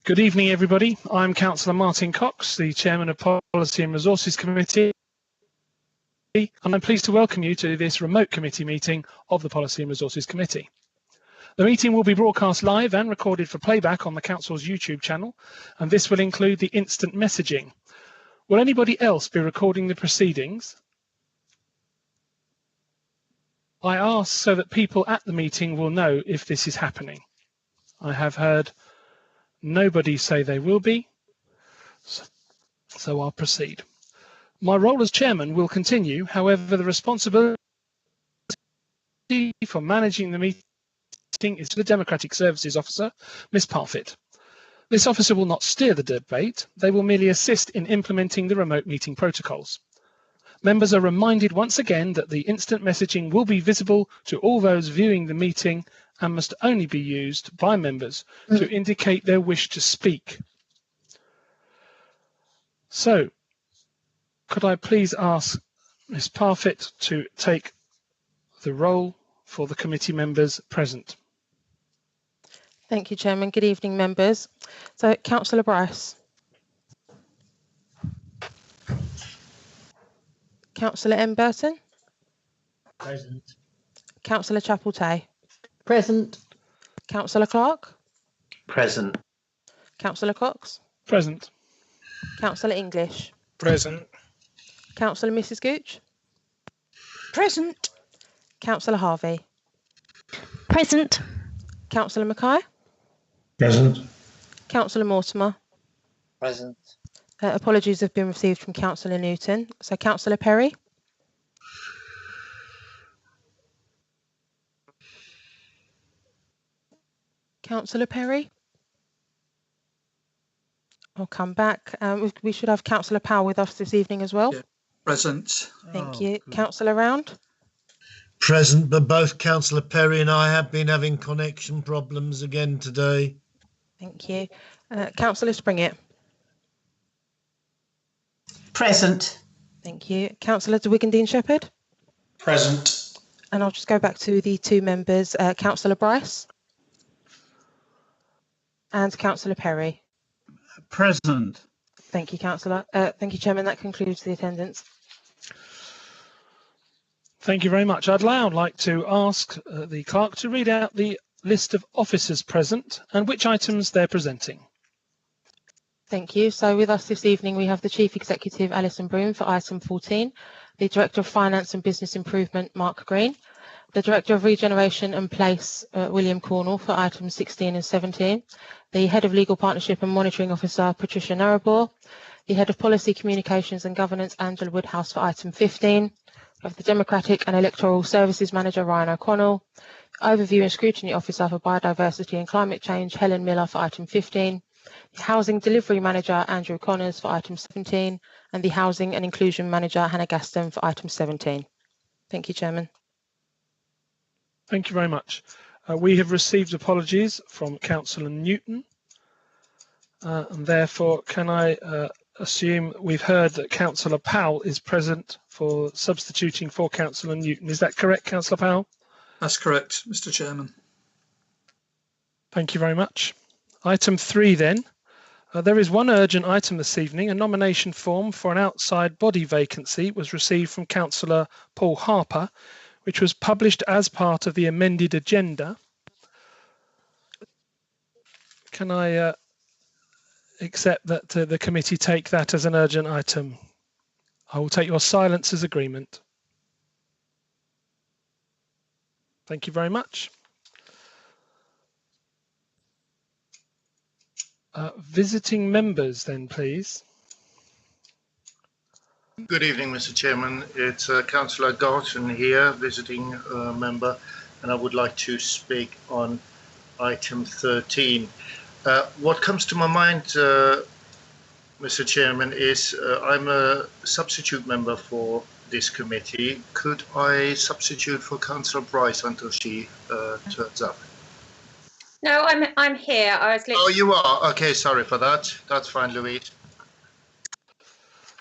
Good evening, everybody. I'm Councillor Martin Cox, the Chairman of Policy and Resources Committee, and I'm pleased to welcome you to this remote committee meeting of the Policy and Resources Committee. The meeting will be broadcast live and recorded for playback on the Council's YouTube channel, and this will include the instant messaging. Will anybody else be recording the proceedings? I ask so that people at the meeting will know if this is happening. I have heard nobody say they will be, so I'll proceed. My role as chairman will continue, however, the responsibility for managing the meeting is to the Democratic Services Officer, Ms. Parfitt. This officer will not steer the debate, they will merely assist in implementing the remote meeting protocols. Members are reminded once again that the instant messaging will be visible to all those viewing the meeting and must only be used by members to indicate their wish to speak. So, could I please ask Ms. Parfitt to take the roll for the committee members present? Thank you, Chairman. Good evening, members. So, Councillor Bryce. Councillor M. Burton. Present. Councillor Chapel-Tay. Present. Councillor Clark. Present. Councillor Cox. Present. Councillor English. Present. Councillor Mrs. Gooch. Present. Councillor Harvey. Present. Councillor Mackay. Present. Councillor Mortimer. Present. Apologies have been received from Councillor Newton. So, Councillor Perry. Councillor Perry. I'll come back. We should have Councillor Powell with us this evening as well. Yeah. Present. Thank you. Councillor Round. Present, but both Councillor Perry and I have been having connection problems again today. Thank you. Councillor Springett. Present. Thank you. Councillor de Wigan Shepherd. Present. And I'll just go back to the two members, Councillor Bryce and Councillor Perry. Present. Thank you, Councillor. Thank you, Chairman. That concludes the attendance. Thank you very much. I'd now like to ask the clerk to read out the list of officers present and which items they're presenting. Thank you. So with us this evening, we have the Chief Executive, Alison Broom, for item 14, the Director of Finance and Business Improvement, Mark Green, the Director of Regeneration and Place, William Cornell, for items 16 and 17, the Head of Legal Partnership and Monitoring Officer, Patricia Narabor, the Head of Policy, Communications and Governance, Angela Woodhouse, for item 15, of the Democratic and Electoral Services Manager, Ryan O'Connell, Overview and Scrutiny Officer for Biodiversity and Climate Change, Helen Miller, for item 15, the Housing Delivery Manager, Andrew Connors, for item 17, and the Housing and Inclusion Manager, Hannah Gaston, for item 17. Thank you, Chairman. Thank you very much. We have received apologies from Councillor Newton, and therefore can I assume we've heard that Councillor Powell is present for substituting for Councillor Newton. Is that correct, Councillor Powell? That's correct, Mr. Chairman. Thank you very much. Item 3 then. There is one urgent item this evening. A nomination form for an outside body vacancy was received from Councillor Paul Harper, which was published as part of the amended agenda. Can I accept that the committee take that as an urgent item? I will take your silence as agreement. Thank you very much. Visiting members then, please. Good evening, Mr. Chairman. It's Councillor Dalton here, visiting member, and I would like to speak on item 13. What comes to my mind, Mr. Chairman, is I'm a substitute member for this committee. Could I substitute for Councillor Bryce until she turns up? No, I'm here. I was literally... Oh, you are? Okay, sorry for that. That's fine, Louise.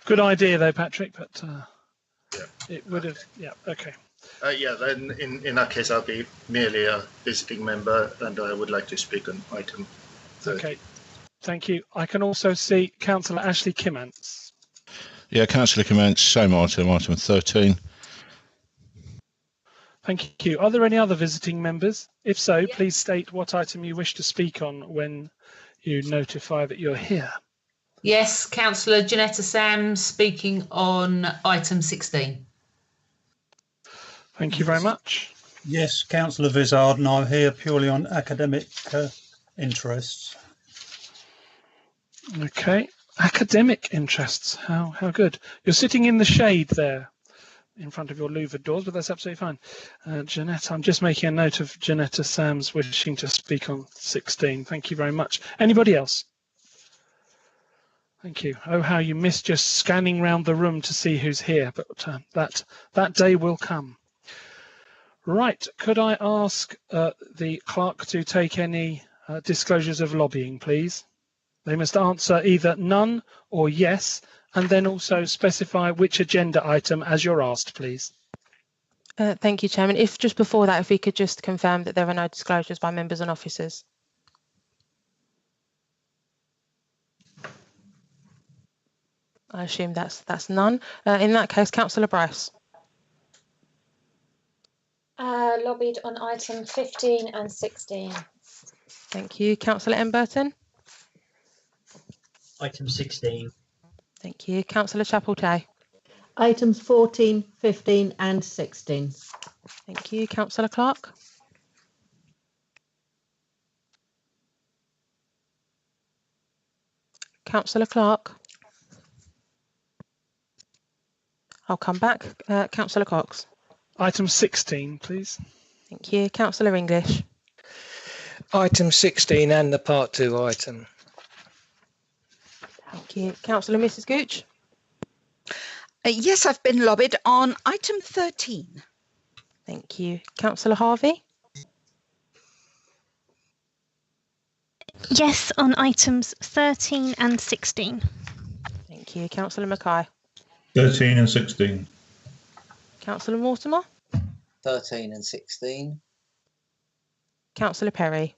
Good idea though, Patrick, but Yeah. it would have, yeah, okay. Yeah, then in that case, I'll be merely a visiting member, and I would like to speak on item 30. Okay. Thank you. I can also see Councillor Ashley Kimmants. Yeah, Councillor Kimmants, same item, item 13. Thank you. Are there any other visiting members? If so, please state what item you wish to speak on when you notify that you're here. Yes, Councillor Janetta Sams speaking on item 16. Thank you very much. Yes, Councillor Vizard, and I'm here purely on academic interests. Okay. Academic interests. How good. You're sitting in the shade there in front of your louvered doors, but that's absolutely fine. Jeanette, I'm just making a note of Janetta Sams wishing to speak on 16. Thank you very much. Anybody else? Thank you. Oh, how you miss just scanning round the room to see who's here, but that day will come. Right. Could I ask the clerk to take any disclosures of lobbying, please? They must answer either none or yes, and then also specify which agenda item as you're asked, please. Thank you, Chairman. If just before that, if we could just confirm that there are no disclosures by members and officers. I assume that's none. In that case, Councillor Bryce. Lobbied on item 15 and 16. Thank you. Councillor M. Burton. Item 16. Thank you. Councillor Chapeltay. Items 14, 15 and 16. Thank you. Councillor Clark. Councillor Clark. I'll come back. Councillor Cox. Item 16, please. Thank you. Councillor English. Item 16 and the Part 2 item. Thank you. Councillor Mrs. Gooch. Yes, I've been lobbied on item 13. Thank you. Councillor Harvey. Yes, on items 13 and 16. Thank you. Councillor Mackay. 13 and 16. Councillor Mortimer. 13 and 16. Councillor Perry.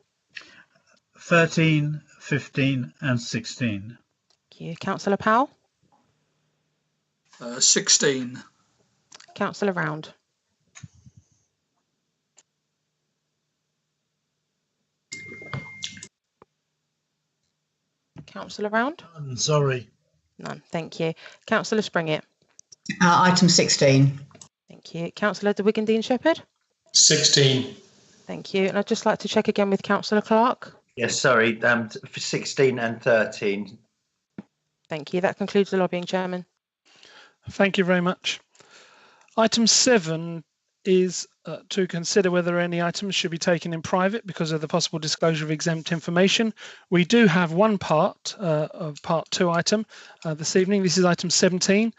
13, 15 and 16. Thank you. Councillor Powell. 16. Councillor Round. Councillor Round. Sorry. None. Thank you. Councillor Springett. Item 16. Thank you. Councillor de Wigan Shepherd. 16. Thank you. And I'd just like to check again with Councillor Clark. Yes, sorry, for 16 and 13. Thank you. That concludes the lobbying, Chairman. Thank you very much. Item 7 is to consider whether any items should be taken in private because of the possible disclosure of exempt information. We do have one part of Part 2 item this evening. This is item 17.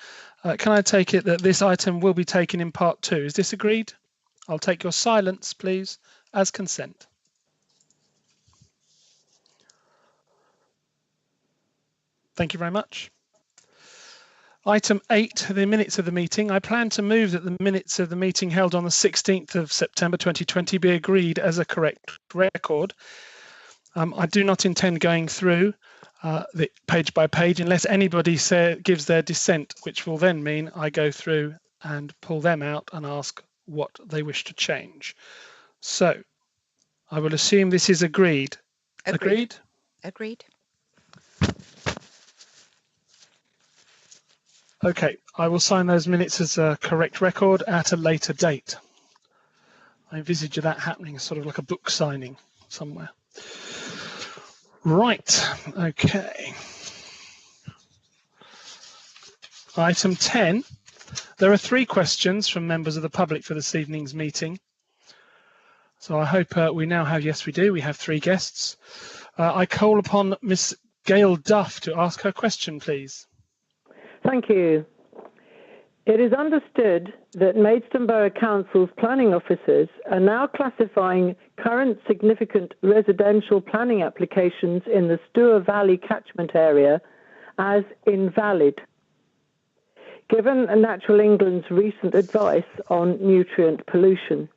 Can I take it that this item will be taken in Part 2? Is this agreed? I'll take your silence, please, as consent. Thank you very much. Item 8, the minutes of the meeting. I plan to move that the minutes of the meeting held on the 16th of September 2020 be agreed as a correct record. I do not intend going through the page by page unless anybody gives their dissent, which will then mean I go through and pull them out and ask what they wish to change. So I will assume this is agreed. Agreed? Agreed. Okay, I will sign those minutes as a correct record at a later date. I envisage that happening sort of like a book signing somewhere. Right, okay. Item 10. There are 3 questions from members of the public for this evening's meeting. So I hope we now have, yes we do, we have 3 guests. I call upon Miss Gail Duff to ask her question, please. Thank you. It is understood that Maidstone Borough Council's planning officers are now classifying current significant residential planning applications in the Stour Valley catchment area as invalid. Given Natural England's recent advice on nutrient pollution.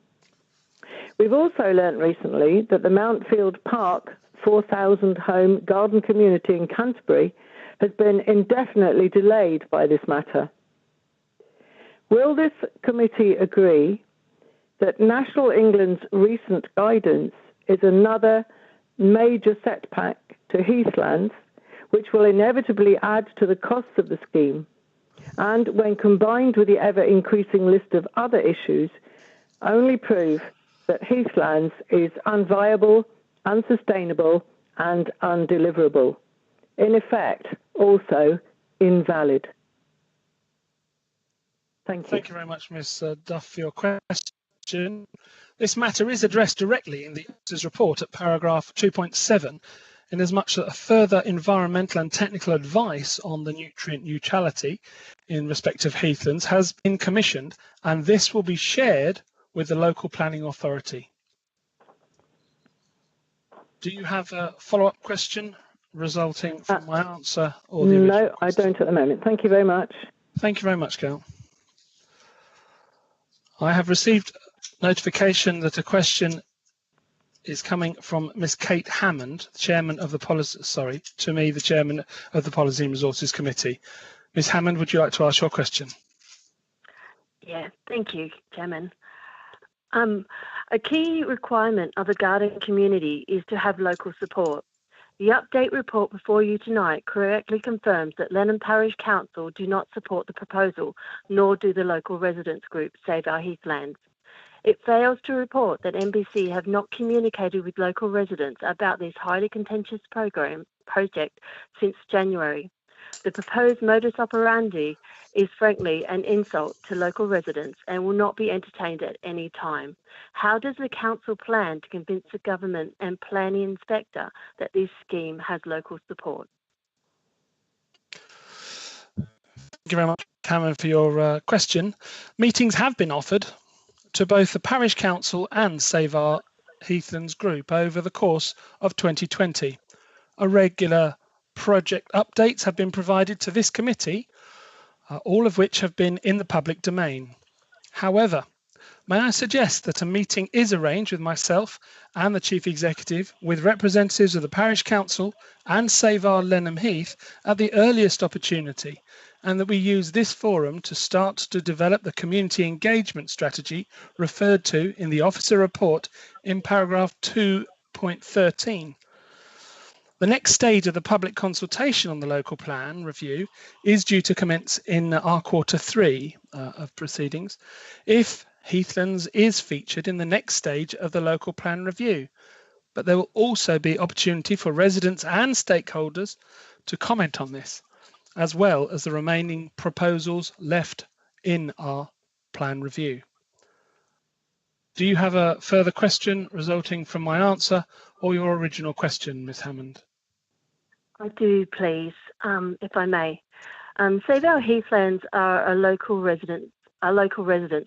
We've also learnt recently that the Mountfield Park 4,000 home garden community in Canterbury has been indefinitely delayed by this matter. Will this committee agree that National England's recent guidance is another major setback to Heathlands, which will inevitably add to the costs of the scheme, and when combined with the ever-increasing list of other issues, only prove that Heathlands is unviable, unsustainable, and undeliverable. In effect, also invalid. Thank you. Thank you very much, Ms. Duff, for your question. This matter is addressed directly in the auditor's report at paragraph 2.7, inasmuch that a further environmental and technical advice on the nutrient neutrality in respect of heathlands has been commissioned, and this will be shared with the local planning authority. Do you have a follow-up question resulting from my answer? Or the no, I don't at the moment. Thank you very much. Thank you very much, Gail. I have received notification that a question is coming from Miss Kate Hammond, Chairman of the Policy, to me, the Chairman of the Policy and Resources Committee. Ms. Hammond, would you like to ask your question? Yeah, thank you, Chairman. A key requirement of the garden community is to have local support. The update report before you tonight correctly confirms that Lenham Parish Council do not support the proposal, nor do the local residents group Save Our Heathlands. It fails to report that NBC have not communicated with local residents about this highly contentious project since January. The proposed modus operandi is frankly an insult to local residents and will not be entertained at any time. How does the council plan to convince the government and planning inspector that this scheme has local support? Thank you very much, Cameron, for your question. Meetings have been offered to both the Parish Council and Save Our Heathlands group over the course of 2020. A regular project updates have been provided to this committee, all of which have been in the public domain. However, may I suggest that a meeting is arranged with myself and the Chief Executive with representatives of the Parish Council and Save Our Lenham Heath at the earliest opportunity, and that we use this forum to start to develop the community engagement strategy referred to in the officer report in paragraph 2.13. The next stage of the public consultation on the local plan review is due to commence in our Q3 of proceedings, if Heathlands is featured in the next stage of the local plan review. But there will also be opportunity for residents and stakeholders to comment on this, as well as the remaining proposals left in our plan review. Do you have a further question resulting from my answer or your original question, Ms. Hammond? I do, please, if I may. Save Our Heathlands are a local resident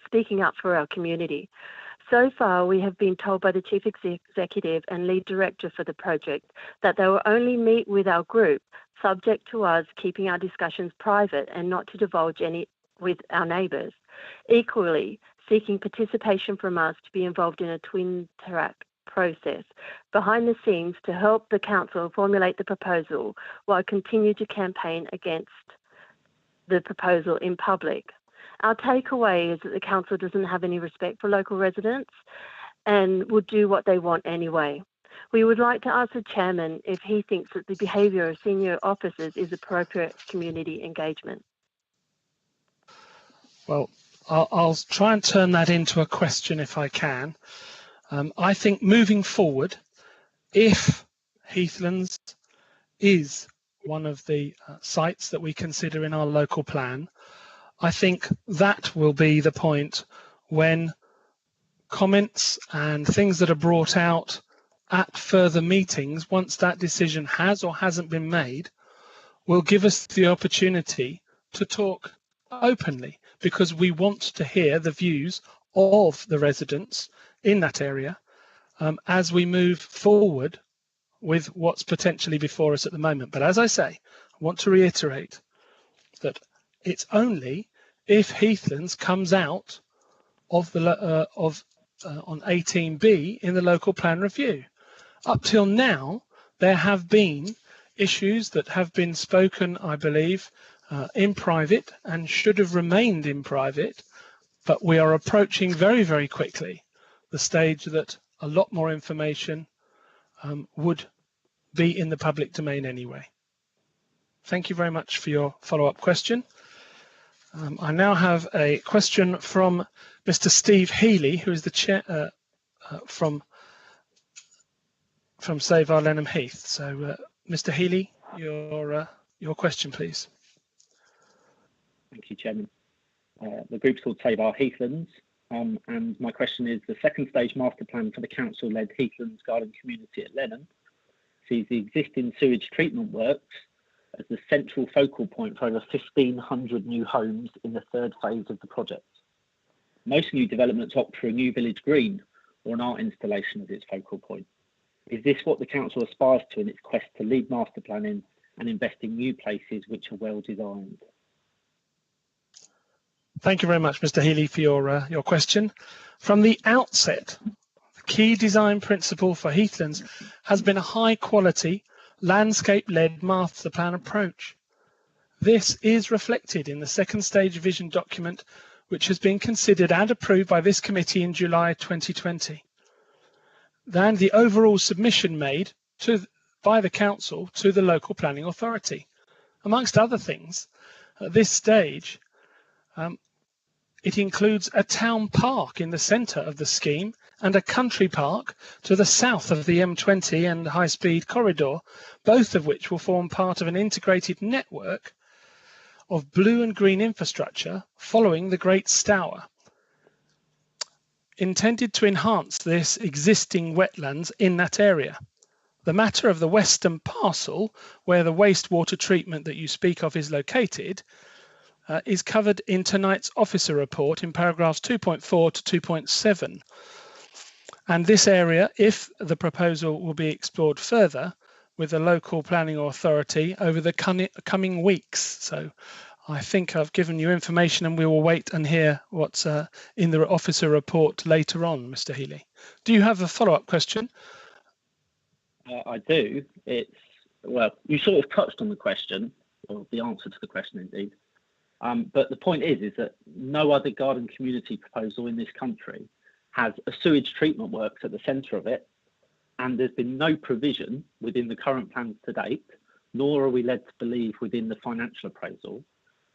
speaking up for our community. So far, we have been told by the Chief Executive and Lead Director for the project that they will only meet with our group, subject to us keeping our discussions private and not to divulge any with our neighbours. Equally, seeking participation from us to be involved in a twin track process behind the scenes to help the council formulate the proposal while continue to campaign against the proposal in public. Our takeaway is that the council doesn't have any respect for local residents and will do what they want anyway. We would like to ask the chairman if he thinks that the behaviour of senior officers is appropriate community engagement. Well, I'll try and turn that into a question if I can. I think moving forward, if Heathlands is one of the sites that we consider in our local plan, I think that will be the point when comments and things that are brought out at further meetings, once that decision has or hasn't been made, will give us the opportunity to talk openly, because we want to hear the views of the residents in that area as we move forward with what's potentially before us at the moment. But as I say, I want to reiterate that it's only if Heathlands comes out of the on 18B in the local plan review. Up till now, there have been issues that have been spoken, I believe, in private and should have remained in private, but we are approaching very, very quickly the stage that a lot more information would be in the public domain anyway. Thank you very much for your follow-up question. I now have a question from Mr. Steve Healy, who is the chair from Save Our Lenham Heath. So, Mr. Healy, your question, please. Thank you, Chairman. The group's called Save Our Heathlands, and my question is: the second stage master plan for the council-led Heathlands Garden community at Lenham sees the existing sewage treatment works as the central focal point for over 1,500 new homes in the third phase of the project. Most new developments opt for a new village green or an art installation as its focal point. Is this what the council aspires to in its quest to lead master planning and invest in new places which are well designed? Thank you very much, Mr. Healy, for your question. From the outset, the key design principle for Heathlands has been a high-quality, landscape-led master plan approach. This is reflected in the second stage vision document, which has been considered and approved by this committee in July 2020. Then the overall submission made by the council to the local planning authority. Amongst other things, at this stage, it includes a town park in the centre of the scheme and a country park to the south of the M20 and high-speed corridor, both of which will form part of an integrated network of blue and green infrastructure following the Great Stour, intended to enhance this existing wetlands in that area. The matter of the western parcel, where the wastewater treatment that you speak of is located, is covered in tonight's officer report in paragraphs 2.4 to 2.7. And this area, if the proposal will be explored further with the local planning authority over the coming weeks. So I think I've given you information and we will wait and hear what's in the officer report later on, Mr. Healy. Do you have a follow-up question? I do. Well, you sort of touched on the question, or the answer to the question indeed. But the point is that no other garden community proposal in this country has a sewage treatment works at the centre of it, and there's been no provision within the current plans to date, nor are we led to believe within the financial appraisal,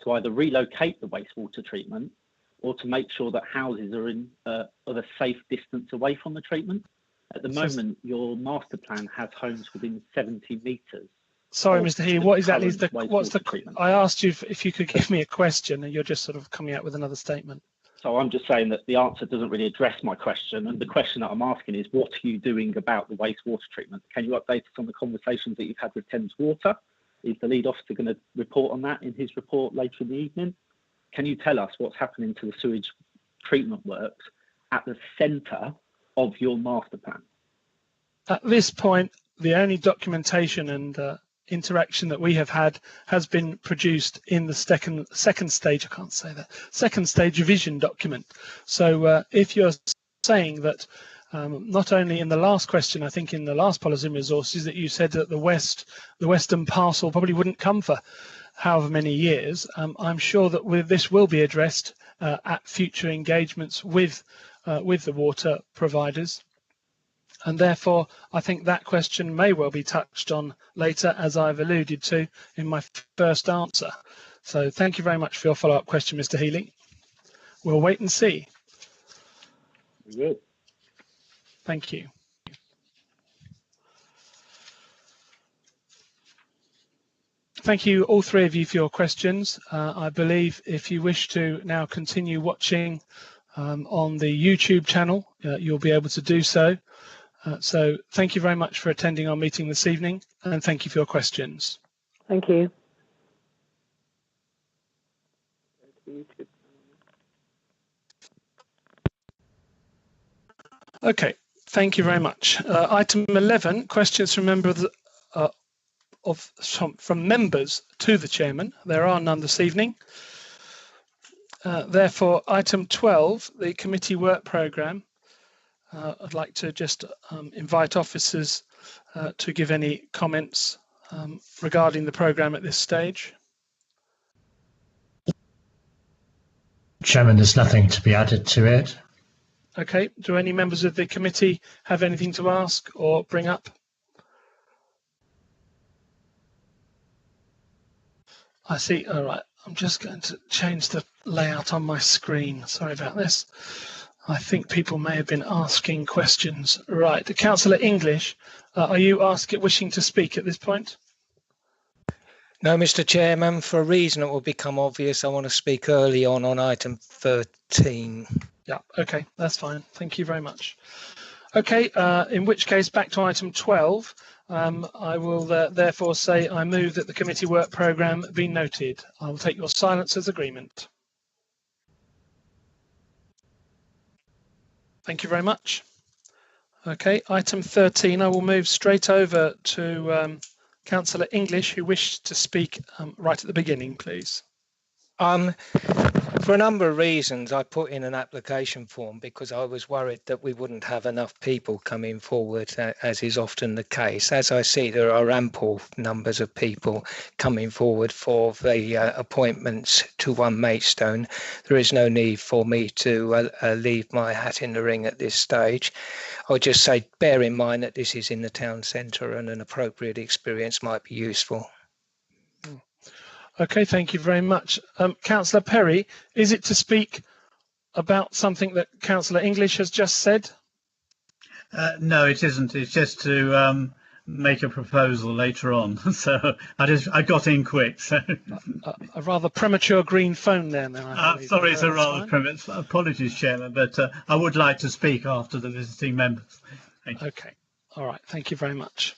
to either relocate the wastewater treatment or to make sure that houses are of a safe distance away from the treatment. At the moment, your master plan has homes within 70 metres. Sorry, Mr. Healy, what exactly is I asked you if you could give me a question and you're just sort of coming out with another statement. So I'm just saying that the answer doesn't really address my question. And the question that I'm asking is, what are you doing about the wastewater treatment? Can you update us on the conversations that you've had with Thames Water? Is the lead officer going to report on that in his report later in the evening? Can you tell us what's happening to the sewage treatment works at the centre of your master plan? At this point, the only documentation and interaction that we have had has been produced in the second stage, I can't say that, second stage vision document. So if you're saying that not only in the last question, I think in the last policy and resources that you said that the western parcel probably wouldn't come for however many years, I'm sure that this will be addressed at future engagements with the water providers. And therefore, I think that question may well be touched on later, as I've alluded to in my first answer. So thank you very much for your follow-up question, Mr. Healy. We'll wait and see. Good. Thank you. Thank you, all three of you, for your questions. I believe if you wish to now continue watching on the YouTube channel, you'll be able to do so. So thank you very much for attending our meeting this evening, and thank you for your questions. Thank you. Okay, thank you very much. Item 11, questions from members from members to the chairman. There are none this evening. Therefore, item 12, the committee work programme. I'd like to just invite officers to give any comments regarding the programme at this stage. Chairman, there's nothing to be added to it. Okay, do any members of the committee have anything to ask or bring up? I see. All right, I'm just going to change the layout on my screen. Sorry about this. I think people may have been asking questions. Right, Councillor English, are you wishing to speak at this point? No, Mr. Chairman, for a reason that will become obvious, I want to speak early on item 13. Yeah, okay, that's fine. Thank you very much. Okay, in which case, back to item 12. I will therefore say I move that the committee work programme be noted. I will take your silence as agreement. Thank you very much. Okay, item 13, I will move straight over to Councillor English, who wished to speak right at the beginning, please. For a number of reasons, I put in an application form because I was worried that we wouldn't have enough people coming forward, as is often the case. As I see, there are ample numbers of people coming forward for the appointments to One Maidstone. There is no need for me to leave my hat in the ring at this stage. I'll just say, bear in mind that this is in the town centre and an appropriate experience might be useful. Okay, thank you very much. Councillor Perry, is it to speak about something that Councillor English has just said? No, it isn't. It's just to make a proposal later on. So I got in quick. So a rather premature green phone there now. Sorry, it's a rather premature. Apologies, Chairman, but I would like to speak after the visiting members. Thank you. Okay. All right. Thank you very much.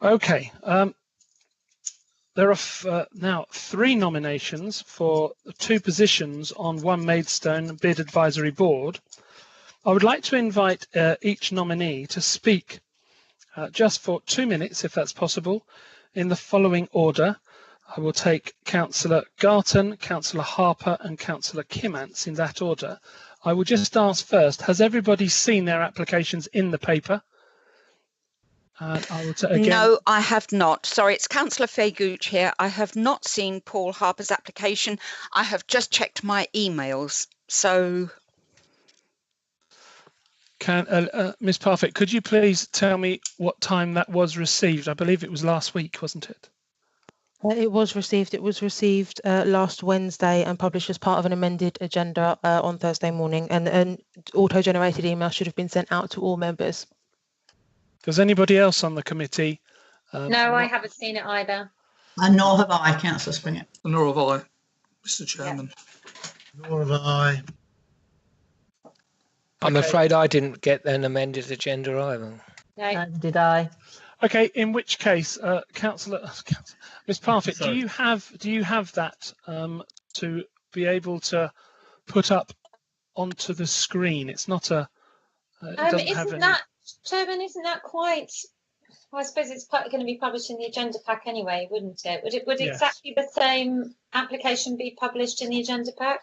Okay. There are now 3 nominations for 2 positions on One Maidstone Bid Advisory Board. I would like to invite each nominee to speak just for 2 minutes, if that's possible, in the following order. I will take Councillor Garton, Councillor Harper and Councillor Kimmants in that order. I will just ask first, has everybody seen their applications in the paper? No, I have not. Sorry, it's Councillor Fairgooch here. I have not seen Paul Harper's application. I have just checked my emails. So, Ms. Parfitt, could you please tell me what time that was received? I believe it was last week, wasn't it? It was received. It was received last Wednesday and published as part of an amended agenda on Thursday morning. And an auto-generated email should have been sent out to all members. Does anybody else on the committee? No, I haven't seen it either. And nor have I, Councillor Springett. Nor have I, Mr. Chairman. Yeah. Nor have I. I'm afraid I didn't get an amended agenda either. No. Did I? Okay, in which case, Councillor, Ms. Parfitt, do you have that to be able to put up onto the screen? It's not a. Chairman, isn't that quite? Well, I suppose it's going to be published in the agenda pack anyway, wouldn't it? Would Yes. Exactly the same application be published in the agenda pack?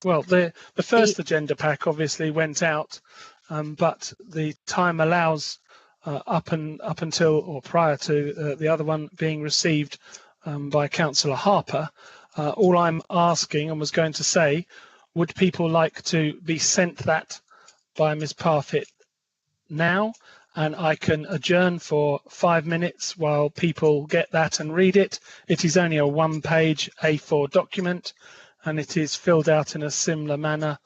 Well, the first agenda pack obviously went out, but the time allows up until or prior to the other one being received by Councillor Harper. All I'm asking and was going to say, would people like to be sent that by Ms. Parfitt now, and I can adjourn for 5 minutes while people get that and read it. It is only a 1-page A4 document, and it is filled out in a similar manner.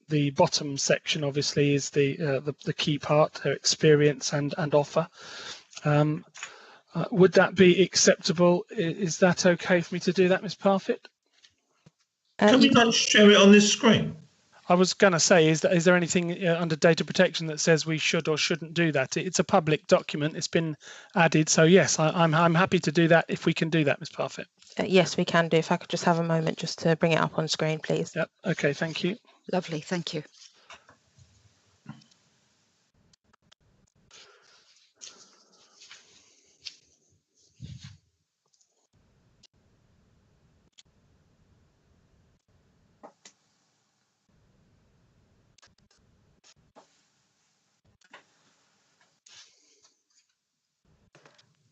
The bottom section obviously is the key part, their experience and offer. Would that be acceptable? Is that okay for me to do that, Ms. Parfitt? Can we not share it on this screen? I was going to say, is there anything under data protection that says we should or shouldn't do that? It's a public document. It's been added. So, yes, I'm happy to do that if we can do that, Ms. Parfitt. Yes, we can do. If I could just have a moment just to bring it up on screen, please. Yep. Okay, thank you. Lovely. Thank you.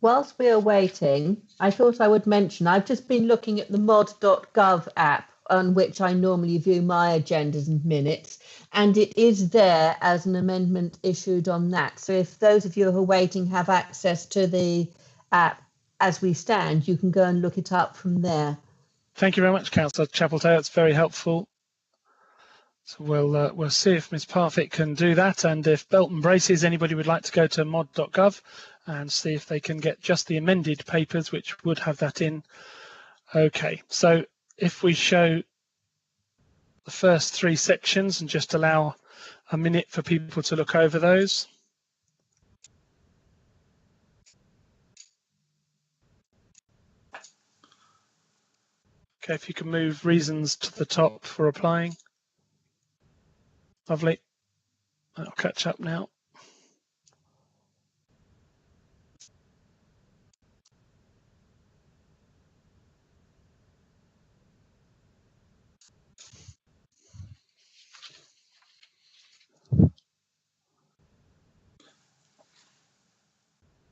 whilst we are waiting, I thought I would mention, I've just been looking at the mod.gov app on which I normally view my agendas and minutes, and it is there as an amendment issued on that. So if those of you who are waiting have access to the app as we stand, you can go and look it up from there. Thank you very much, Councillor Chapeltoe. That's very helpful. So we'll see if Ms Parfitt can do that, and if Belton Braces, anybody would like to go to mod.gov and see if they can get just the amended papers, which would have that in. Okay, so if we show the first 3 sections and just allow a minute for people to look over those. Okay, if you can move reasons to the top for applying. Lovely. I'll catch up now.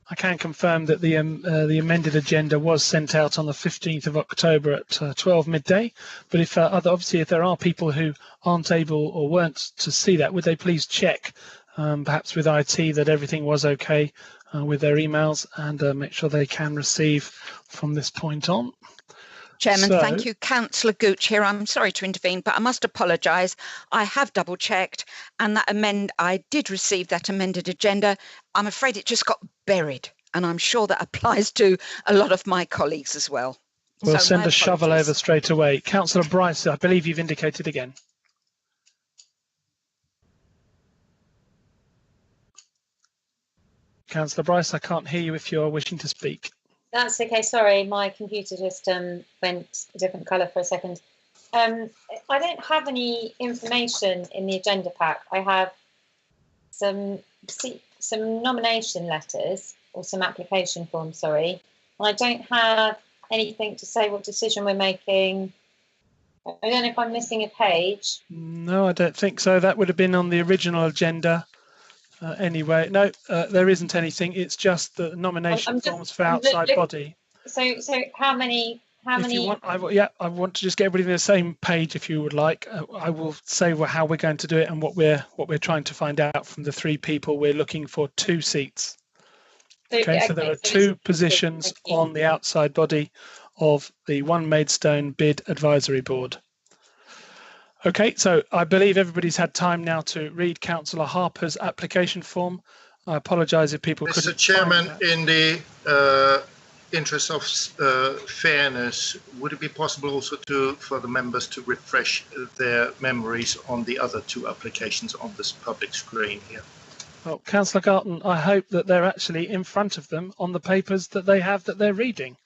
I can confirm that the amended agenda was sent out on the 15th of October at 12 midday. But if obviously if there are people who aren't able or weren't to see that, would they please check perhaps with IT that everything was okay with their emails, and make sure they can receive from this point on. Chairman, thank you. Councillor Gooch here. I'm sorry to intervene, but I must apologise. I have double checked, and I did receive that amended agenda. I'm afraid it just got buried, and I'm sure that applies to a lot of my colleagues as well. We'll send a shovel over straight away. Councillor Bryce, I believe you've indicated again. Councillor Bryce, I can't hear you if you're wishing to speak. That's okay. Sorry, my computer just went a different colour for a second. I don't have any information in the agenda pack. I have some nomination letters, or some application forms, sorry. I don't have anything to say what decision we're making. I don't know if I'm missing a page. No, I don't think so. That would have been on the original agenda. Anyway, no, there isn't anything. It's just the nomination forms for outside body. So how many? If you want, I want to just get everybody on the same page. If you would like, I will say how we're going to do it and what we're trying to find out from the 3 people. We're looking for 2 seats. Okay, so there are 2 positions on the outside body of the One Maidstone Bid Advisory Board. Okay, so I believe everybody's had time now to read Councillor Harper's application form. I apologise if people couldn't. Mr. Chairman, in the interest of fairness, would it be possible also for the members to refresh their memories on the other 2 applications on this public screen here? Well, Councillor Garton, I hope that they're actually in front of them on the papers that they have that they're reading.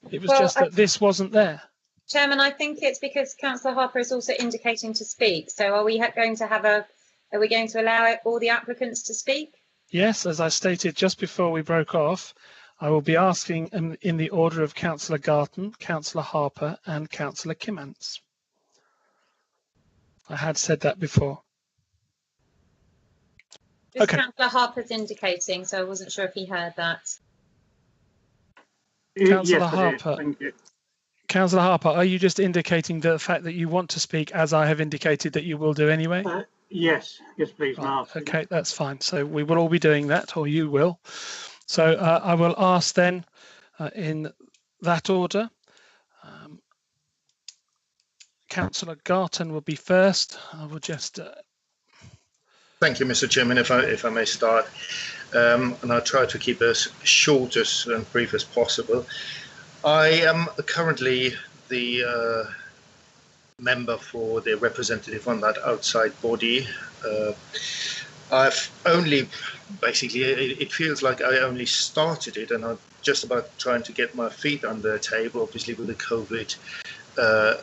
It was just that this wasn't there. Chairman, I think it's because Councillor Harper is also indicating to speak. So are we going to allow all the applicants to speak? Yes, as I stated just before we broke off, I will be asking in the order of Councillor Garton, Councillor Harper and Councillor Kimmants. I had said that before. Just okay. Councillor Harper's indicating, so I wasn't sure if he heard that. Councillor Harper. Thank you. Councillor Harper, are you just indicating the fact that you want to speak, as I have indicated that you will do anyway? Yes, please. Right. Okay, that's fine. So we will all be doing that, or you will. So I will ask then, in that order, Councillor Garton will be first. I will just. Thank you, Mr. Chairman. If I may start, and I'll try to keep as short and brief as possible. I am currently the member for the representative on that outside body. I've only, basically, it feels like I only started it, and I'm just about trying to get my feet under the table, obviously with the COVID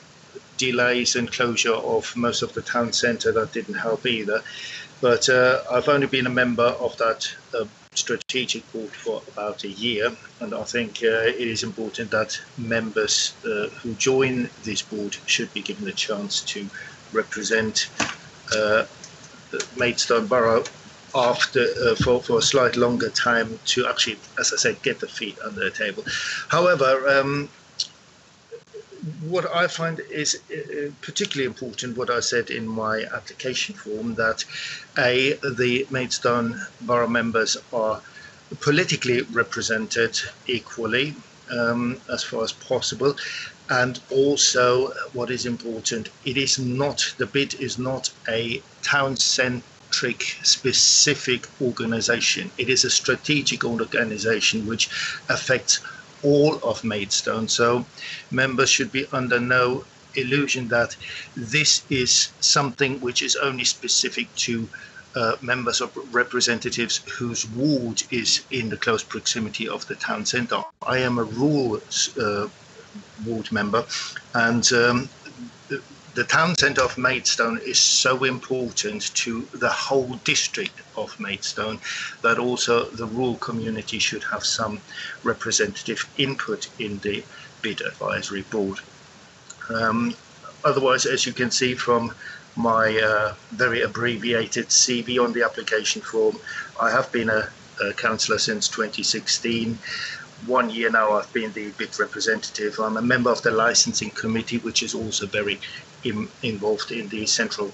delays and closure of most of the town centre. That didn't help either. But I've only been a member of that strategic board for about a year, and I think it is important that members who join this board should be given a chance to represent Maidstone Borough after for a slight longer time to actually, as I said, get the feet under the table. However, what I find is particularly important, what I said in my application form, that the Maidstone Borough members are politically represented equally as far as possible, and also what is important, the bid is not a town-centric specific organization. It is a strategic organization which affects all of Maidstone. So members should be under no illusion that this is something which is only specific to members or representatives whose ward is in the close proximity of the town centre. I am a rural ward member, and the town centre of Maidstone is so important to the whole district of Maidstone that also the rural community should have some representative input in the bid advisory board. Otherwise, as you can see from my very abbreviated CV on the application form, I have been a councillor since 2016. 1 year now I've been the bid representative. I'm a member of the licensing committee, which is also very involved in the central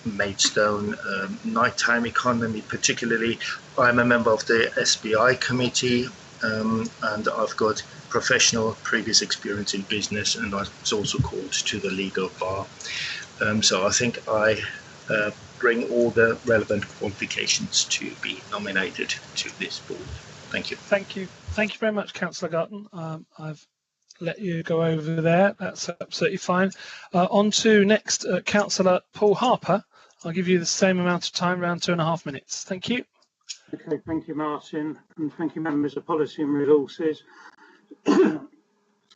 Maidstone nighttime economy particularly. I'm a member of the SBI committee, and I've got professional previous experience in business, and I was also called to the legal bar. So I think I bring all the relevant qualifications to be nominated to this board. Thank you. Thank you. Thank you very much, Councillor Garton. I've let you go over there. That's absolutely fine. On to next, Councillor Paul Harper. I'll give you the same amount of time, around 2.5 minutes. Thank you. Okay, thank you, Martin, and thank you, members of Policy and Resources. I'm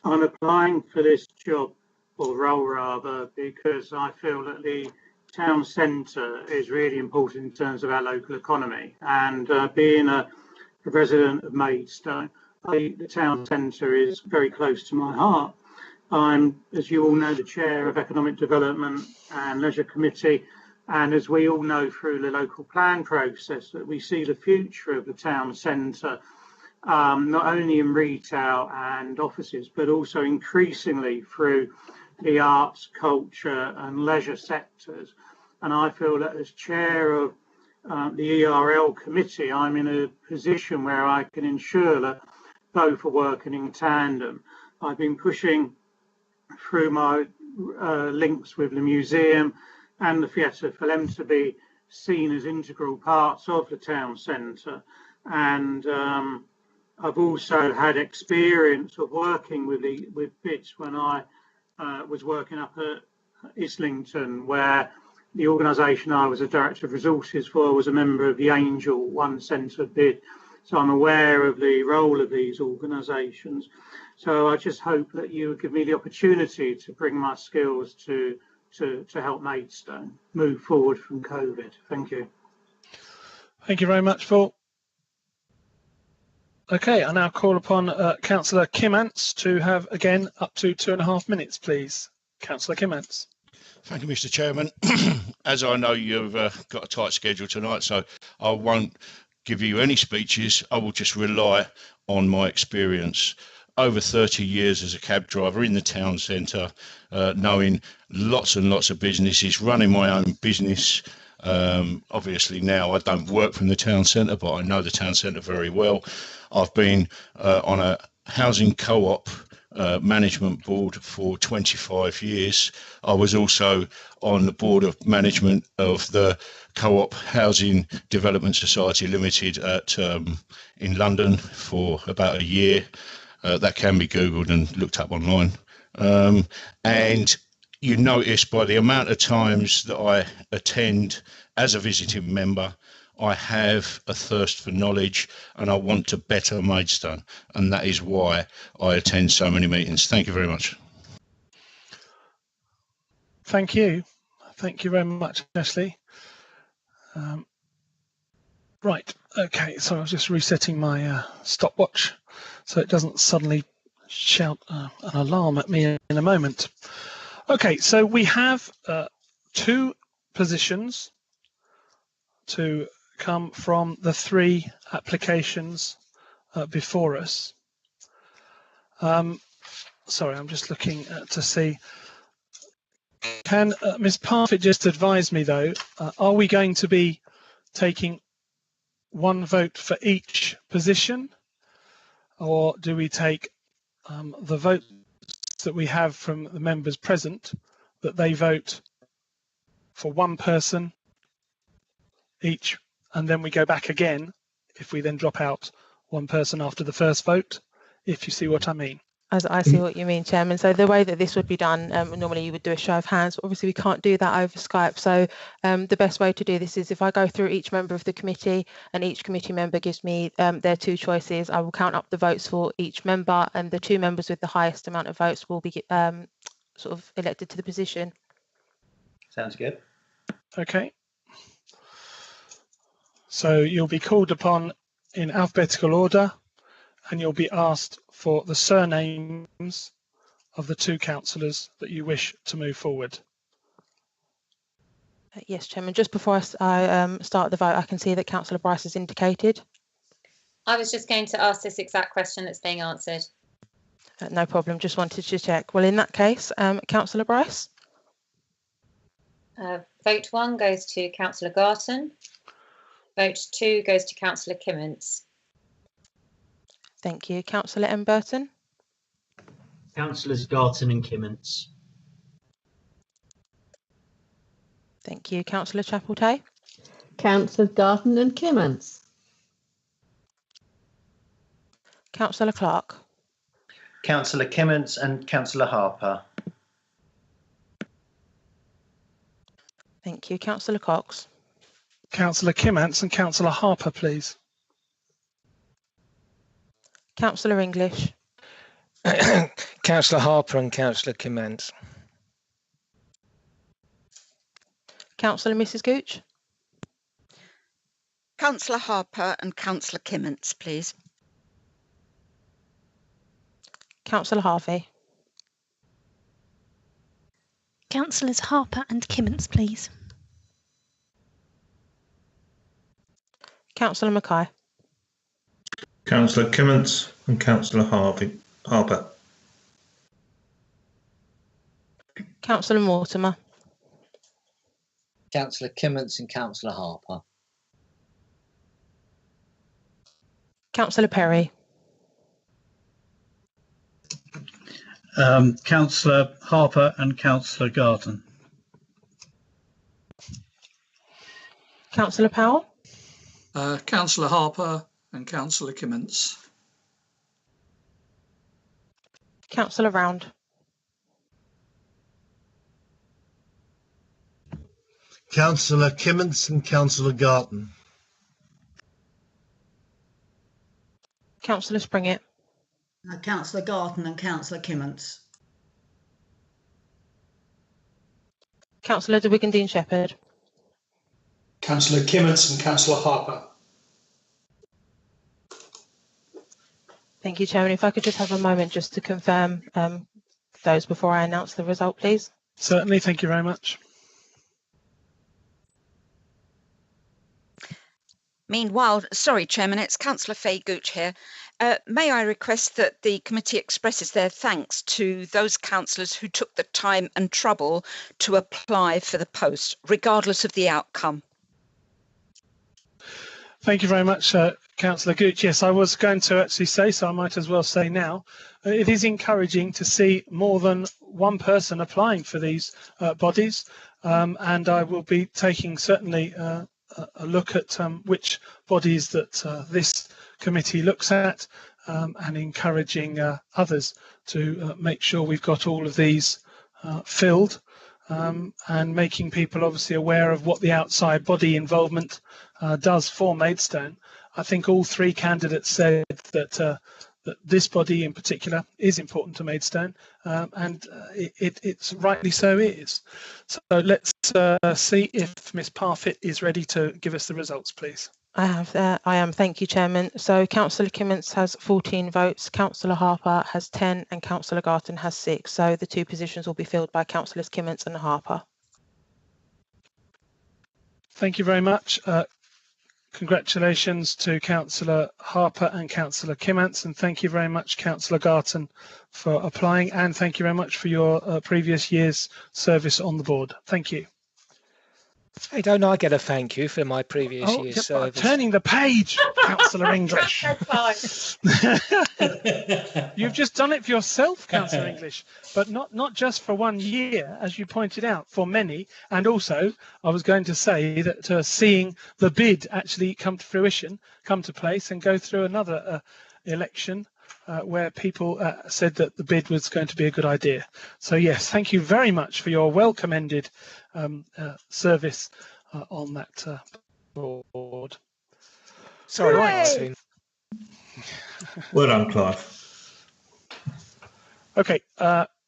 applying for this job, or role rather, because I feel that the town centre is really important in terms of our local economy, and being a resident of Maidstone, the town centre is very close to my heart. I'm, as you all know, the chair of Economic Development and Leisure Committee, and as we all know through the local plan process, that we see the future of the town centre not only in retail and offices, but also increasingly through the arts, culture and leisure sectors. And I feel that as chair of the ERL committee, I'm in a position where I can ensure that both are working in tandem. I've been pushing through my links with the museum and the theatre for them to be seen as integral parts of the town centre. And I've also had experience of working with BIDS when I was working up at Islington, where the organisation I was a director of resources for was a member of the Angel One Centre bid. So I'm aware of the role of these organisations. So I just hope that you would give me the opportunity to bring my skills to help Maidstone move forward from COVID. Thank you. Thank you very much, Paul. Okay, I now call upon Councillor Kim Ants to have, again, up to 2.5 minutes, please. Councillor Kim Ants. Thank you, Mr. Chairman. As I know you've got a tight schedule tonight, so I won't give you any speeches. I will just rely on my experience. Over 30 years as a cab driver in the town centre, knowing lots and lots of businesses, running my own business. Obviously now I don't work from the town centre, but I know the town centre very well. I've been on a housing co-op management board for 25 years. I was also on the board of management of the Co-op Housing Development Society Limited in London for about a year. That can be Googled and looked up online. And you notice by the amount of times that I attend as a visiting member, I have a thirst for knowledge and I want to better Maidstone. And that is why I attend so many meetings. Thank you very much. Thank you. Thank you very much, Ashley. Right, okay, so I was just resetting my stopwatch so it doesn't suddenly shout an alarm at me in a moment. Okay, so we have 2 positions to come from the 3 applications before us. Sorry, I'm just looking to see. Can Ms. Parfitt just advise me, though, are we going to be taking 1 vote for each position, or do we take the votes that we have from the members present, that they vote for 1 person each, and then we go back again if we then drop out 1 person after the first vote, if you see what I mean? As I see what you mean, Chairman. So the way that this would be done, normally you would do a show of hands. Obviously, we can't do that over Skype. So the best way to do this is if I go through each member of the committee and each committee member gives me their 2 choices, I will count up the votes for each member, and the 2 members with the highest amount of votes will be sort of elected to the position. Sounds good. Okay. So you'll be called upon in alphabetical order, and you'll be asked for the surnames of the 2 councillors that you wish to move forward. Yes, Chairman. Just before I start the vote, I can see that Councillor Bryce has indicated. I was just going to ask this exact question that's being answered. No problem. Just wanted to check. Well, in that case, Councillor Bryce. Vote 1 goes to Councillor Garton. Vote 2 goes to Councillor Kimmins. Thank you. Councillor M. Burton. Councillors Garton and Kimmins. Thank you. Councillor Chapeltay. Councillors Garton and Kimmins. Councillor Clark. Councillor Kimmins and Councillor Harper. Thank you. Councillor Cox. Councillor Kimmins and Councillor Harper, please. Councillor English. Councillor Harper and Councillor Kimmins. Councillor Mrs. Gooch. Councillor Harper and Councillor Kimmins, please. Councillor Harvey. Councillors Harper and Kimmins, please. Councillor Mackay. Councillor Kimmins and Councillor Harper. Councillor Mortimer. Councillor Kimmins and Councillor Harper. Councillor Perry. Councillor Harper and Councillor Garton. Councillor Powell. Councillor Harper and Councillor Kimmins. Councillor Round. Councillor Kimmins and Councillor Garton. Councillor Springett. Councillor Garton and Councillor Kimmins. Councillor de Wigan Dean Shepherd. Councillor Kimmins and Councillor Harper. Thank you, Chairman. If I could just have a moment just to confirm those before I announce the result, please. Certainly. Thank you very much. Meanwhile, sorry, Chairman, it's Councillor Faye Gooch here. May I request that the committee expresses their thanks to those councillors who took the time and trouble to apply for the post, regardless of the outcome. Thank you very much, Councillor Gooch. Yes, I was going to actually say, so I might as well say now, it is encouraging to see more than 1 person applying for these bodies, and I will be taking certainly a look at which bodies that this committee looks at, and encouraging others to make sure we've got all of these filled, and making people obviously aware of what the outside body involvement does for Maidstone. I think all 3 candidates said that that this body in particular is important to Maidstone, and it's rightly so is. So let's see if Ms. Parfitt is ready to give us the results, please. I am. Thank you, Chairman. So Councillor Kimmins has 14 votes, Councillor Harper has 10, and Councillor Garton has 6. So the 2 positions will be filled by Councillors Kimmins and Harper. Thank you very much. Congratulations to Councillor Harper and Councillor Kimmants, and thank you very much, Councillor Garton, for applying, and thank you very much for your previous year's service on the board. Thank you. Hey, don't I get a thank you for my previous year's service? Turning the page, Councillor English. You've just done it for yourself, Councillor English, but not just for 1 year, as you pointed out, for many. And also, I was going to say that seeing the bid actually come to fruition, come to place, and go through another election where people said that the bid was going to be a good idea. So yes, thank you very much for your well-commended service on that board. Sorry, right. Well done, Clive. Okay,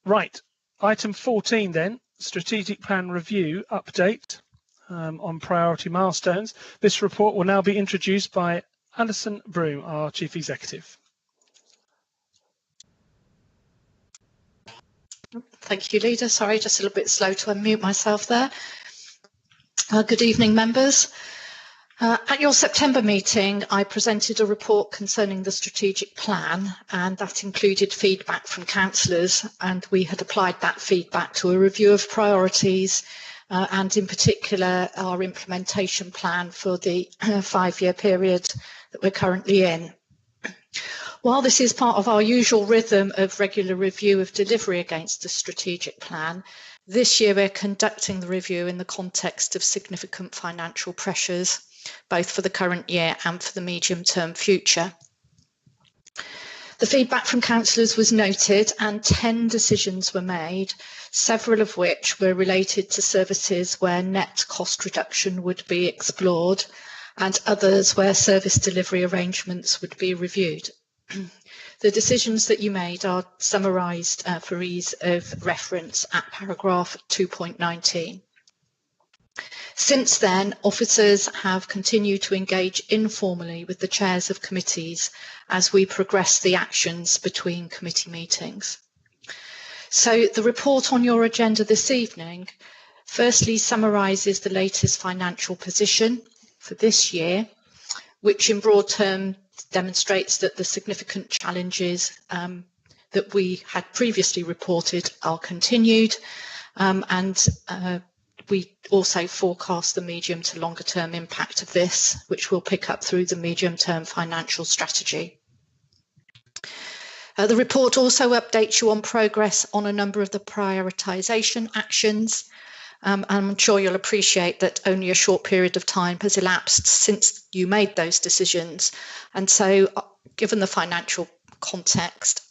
right. Item 14 then, strategic plan review update on priority milestones. This report will now be introduced by Alison Broom, our Chief Executive. Thank you, Leader. Sorry, just a little bit slow to unmute myself there. Good evening, members. At your September meeting, I presented a report concerning the strategic plan, and that included feedback from councillors, and we had applied that feedback to a review of priorities and in particular our implementation plan for the 5-year period that we're currently in. While this is part of our usual rhythm of regular review of delivery against the strategic plan, this year we're conducting the review in the context of significant financial pressures, both for the current year and for the medium-term future. The feedback from councillors was noted and 10 decisions were made, several of which were related to services where net cost reduction would be explored and others where service delivery arrangements would be reviewed. The decisions that you made are summarised for ease of reference at paragraph 2.19. Since then, officers have continued to engage informally with the chairs of committees as we progress the actions between committee meetings. So the report on your agenda this evening firstly summarises the latest financial position for this year, which in broad terms demonstrates that the significant challenges that we had previously reported are continued, and we also forecast the medium to longer term impact of this, which we'll pick up through the medium term financial strategy. The report also updates you on progress on a number of the prioritisation actions. I'm sure you'll appreciate that only a short period of time has elapsed since you made those decisions. And so, given the financial context,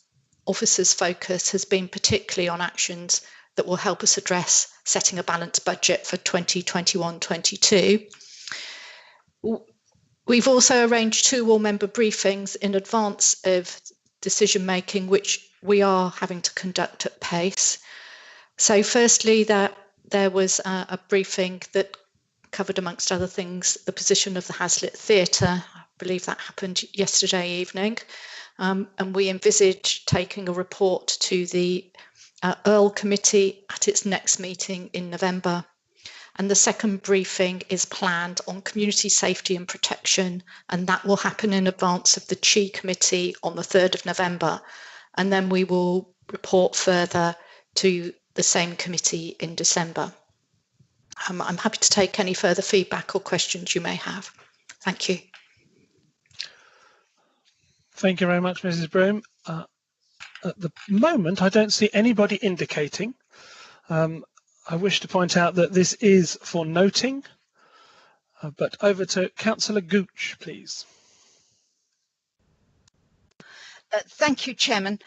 officers' focus has been particularly on actions that will help us address setting a balanced budget for 2021-22. We've also arranged 2 all-member briefings in advance of decision making, which we are having to conduct at pace. So firstly, there was a briefing that covered, amongst other things, the position of the Hazlitt Theatre. I believe that happened yesterday evening. And we envisage taking a report to the Earl Committee at its next meeting in November. And the second briefing is planned on community safety and protection, and that will happen in advance of the Chi Committee on the 3rd of November. And then we will report further to the same committee in December. I'm happy to take any further feedback or questions you may have. Thank you. Thank you very much, Mrs. Broom. At the moment, I don't see anybody indicating. I wish to point out that this is for noting, but over to Councillor Gooch, please. Thank you, Chairman.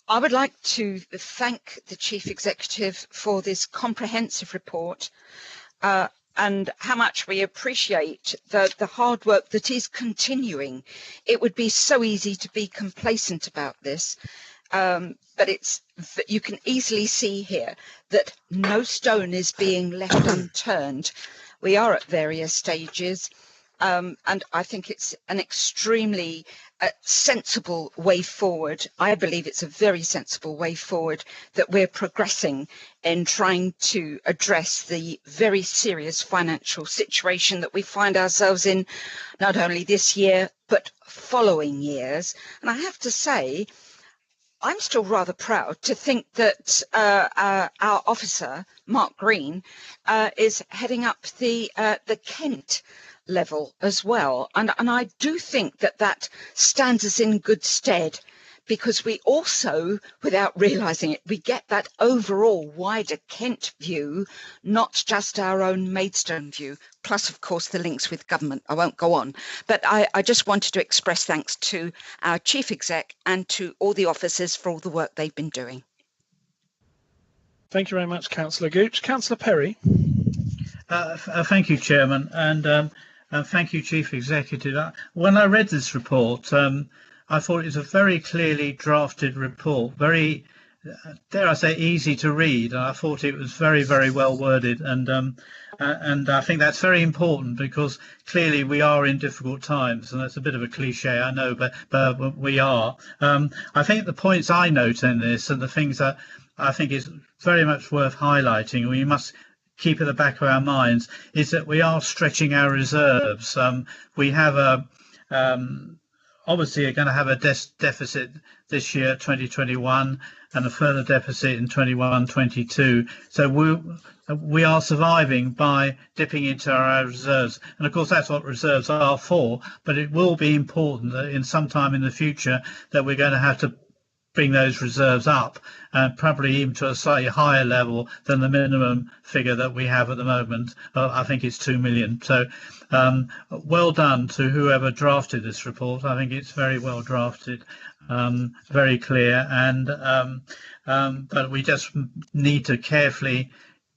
I would like to thank the Chief Executive for this comprehensive report and how much we appreciate the hard work that is continuing. It would be so easy to be complacent about this, but you can easily see here that no stone is being left unturned. We are at various stages and I think it's an extremely sensible way forward. I believe it's a very sensible way forward that we're progressing in trying to address the very serious financial situation that we find ourselves in, not only this year, but following years. And I have to say, I'm still rather proud to think that our officer, Mark Green, is heading up the Kent level as well. And I do think that that stands us in good stead, because we also, without realising it, we get that overall wider Kent view, not just our own Maidstone view, plus, of course, the links with government. I won't go on. But I just wanted to express thanks to our Chief Exec and to all the officers for all the work they've been doing. Thank you very much, Councillor Gooch. Councillor Perry. Thank you, Chairman, and thank you, Chief Executive. When I read this report, I thought it was a very clearly drafted report, very, dare I say, easy to read. I thought it was very, very well worded, and I think that's very important, because clearly we are in difficult times, and that's a bit of a cliche, I know, but we are. I think the points I note in this, and the things that I think is very much worth highlighting, we must keep at the back of our minds, is that we are stretching our reserves. We have obviously are going to have a deficit this year, 2021, and a further deficit in 21-22. So we are surviving by dipping into our reserves. And of course, that's what reserves are for. But it will be important that in some time in the future that we're going to have to bring those reserves up, and probably even to a slightly higher level than the minimum figure that we have at the moment. I think it's 2 million. So well done to whoever drafted this report. I think it's very well drafted, very clear, and but we just need to carefully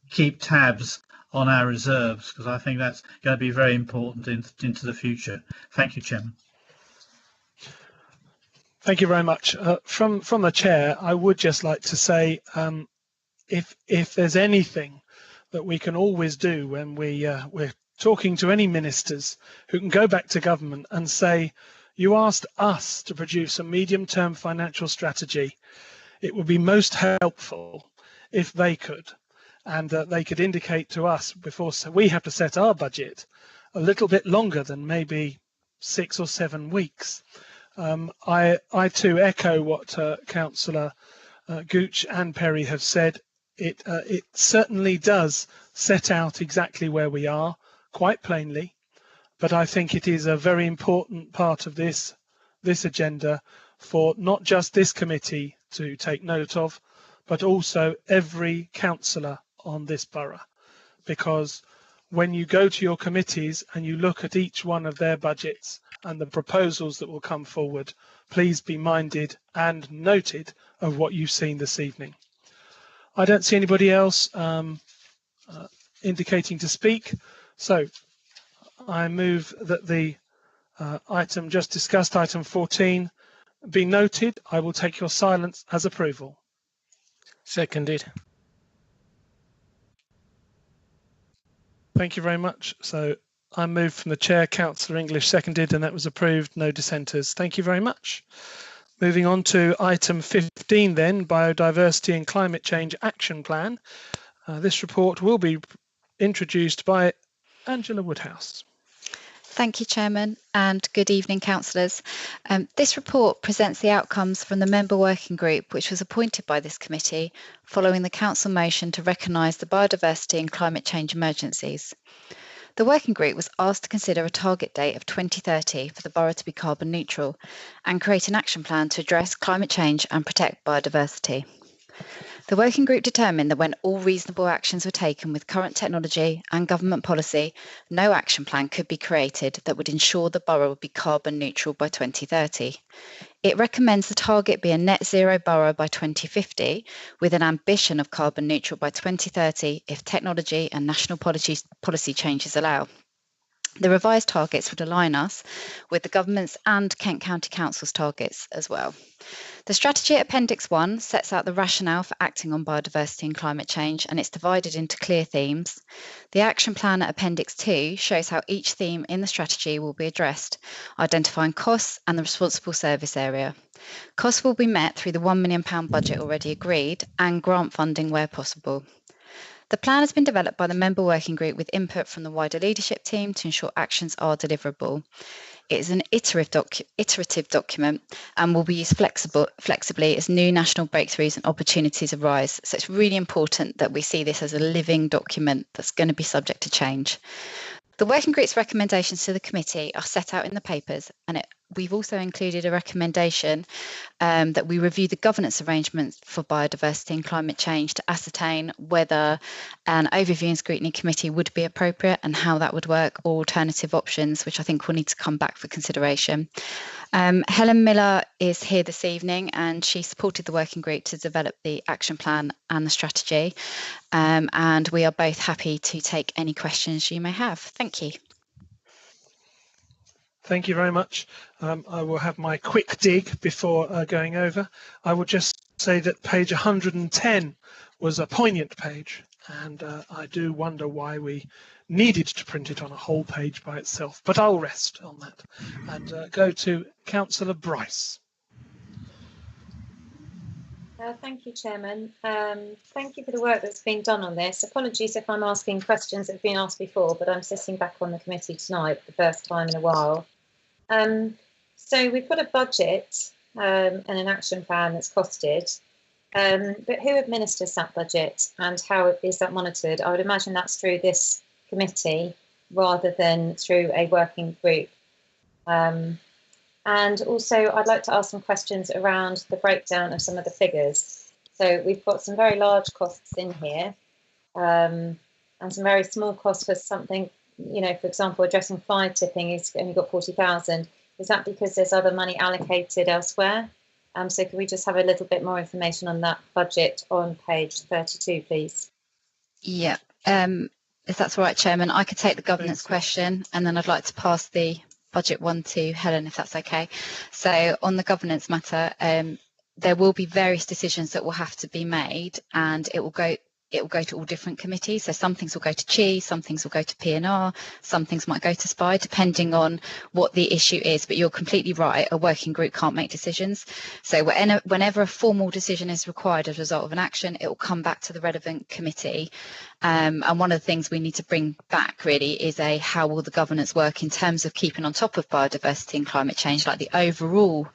keep tabs on our reserves, because I think that's going to be very important into the future. Thank you, Chairman. Thank you very much. From the chair, I would just like to say, if there's anything that we can always do when we're talking to any ministers who can go back to government and say, you asked us to produce a medium-term financial strategy, it would be most helpful if they could, and they could indicate to us before we have to set our budget a little bit longer than maybe 6 or 7 weeks. I too echo what Councillor Gooch and Perry have said. It certainly does set out exactly where we are, quite plainly, but I think it is a very important part of this agenda for not just this committee to take note of, but also every councillor on this borough, because when you go to your committees and you look at each one of their budgets and the proposals that will come forward, please be minded and noted of what you've seen this evening. I don't see anybody else indicating to speak, so I move that the item just discussed, item 14, be noted. I will take your silence as approval. Seconded. Thank you very much. So I moved from the chair, Councillor English seconded, and that was approved. No dissenters. Thank you very much. Moving on to item 15 then, Biodiversity and Climate Change Action Plan. This report will be introduced by Angela Woodhouse. Thank you, Chairman, and good evening, councillors. This report presents the outcomes from the member working group, which was appointed by this committee following the council motion to recognise the biodiversity and climate change emergencies. The working group was asked to consider a target date of 2030 for the borough to be carbon neutral and create an action plan to address climate change and protect biodiversity. The working group determined that when all reasonable actions were taken with current technology and government policy, no action plan could be created that would ensure the borough would be carbon neutral by 2030. It recommends the target be a net zero borough by 2050, with an ambition of carbon neutral by 2030 if technology and national policy changes allow. The revised targets would align us with the government's and Kent County Council's targets as well. The strategy at Appendix 1 sets out the rationale for acting on biodiversity and climate change, and it's divided into clear themes. The action plan at Appendix 2 shows how each theme in the strategy will be addressed, identifying costs and the responsible service area. Costs will be met through the £1 million budget already agreed and grant funding where possible. The plan has been developed by the member working group with input from the wider leadership team to ensure actions are deliverable. It is an iterative document and will be used flexibly as new national breakthroughs and opportunities arise. So it's really important that we see this as a living document that's going to be subject to change. The working group's recommendations to the committee are set out in the papers, and we've also included a recommendation that we review the governance arrangements for biodiversity and climate change to ascertain whether an overview and scrutiny committee would be appropriate and how that would work, or alternative options, which I think will need to come back for consideration. Helen Miller is here this evening, and she supported the working group to develop the action plan and the strategy. And we are both happy to take any questions you may have. Thank you. Thank you very much. I will have my quick dig before going over. I will just say that page 110 was a poignant page, and I do wonder why we needed to print it on a whole page by itself, but I'll rest on that and go to Councillor Bryce. Thank you, Chairman. Thank you for the work that's been done on this. Apologies if I'm asking questions that have been asked before, but I'm sitting back on the committee tonight for the first time in a while. So we've got a budget and an action plan that's costed, but who administers that budget and how is that monitored? I would imagine that's through this committee rather than through a working group. And also, I'd like to ask some questions around the breakdown of some of the figures. So we've got some very large costs in here and some very small costs for something, you know, for example, addressing fly tipping has only got 40,000. Is that because there's other money allocated elsewhere? So can we just have a little bit more information on that budget on page 32, please? Yeah, if that's all right, Chairman, I could take the governance question, and then I'd like to pass the budget one to Helen, if that's okay. So on the governance matter, there will be various decisions that will have to be made, and it will go to all different committees. So some things will go to CHI, some things will go to P&R, some things might go to SPI, depending on what the issue is. But you're completely right, a working group can't make decisions. So whenever a formal decision is required as a result of an action, it will come back to the relevant committee. And one of the things we need to bring back really is how will the governance work in terms of keeping on top of biodiversity and climate change, like the overall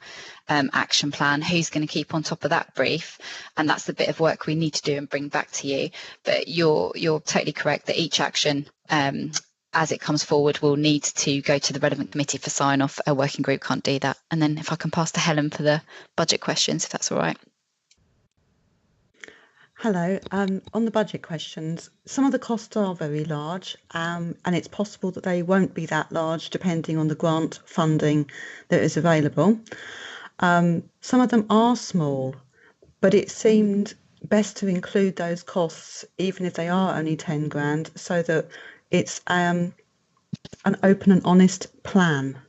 action plan, who's going to keep on top of that brief, and that's the bit of work we need to do and bring back to you. But you're totally correct that each action as it comes forward will need to go to the relevant committee for sign off. A working group can't do that. And then if I can pass to Helen for the budget questions, if that's all right. Hello. On the budget questions, some of the costs are very large, and it's possible that they won't be that large depending on the grant funding that is available. Some of them are small, but it seemed best to include those costs, even if they are only 10 grand, so that it's an open and honest plan.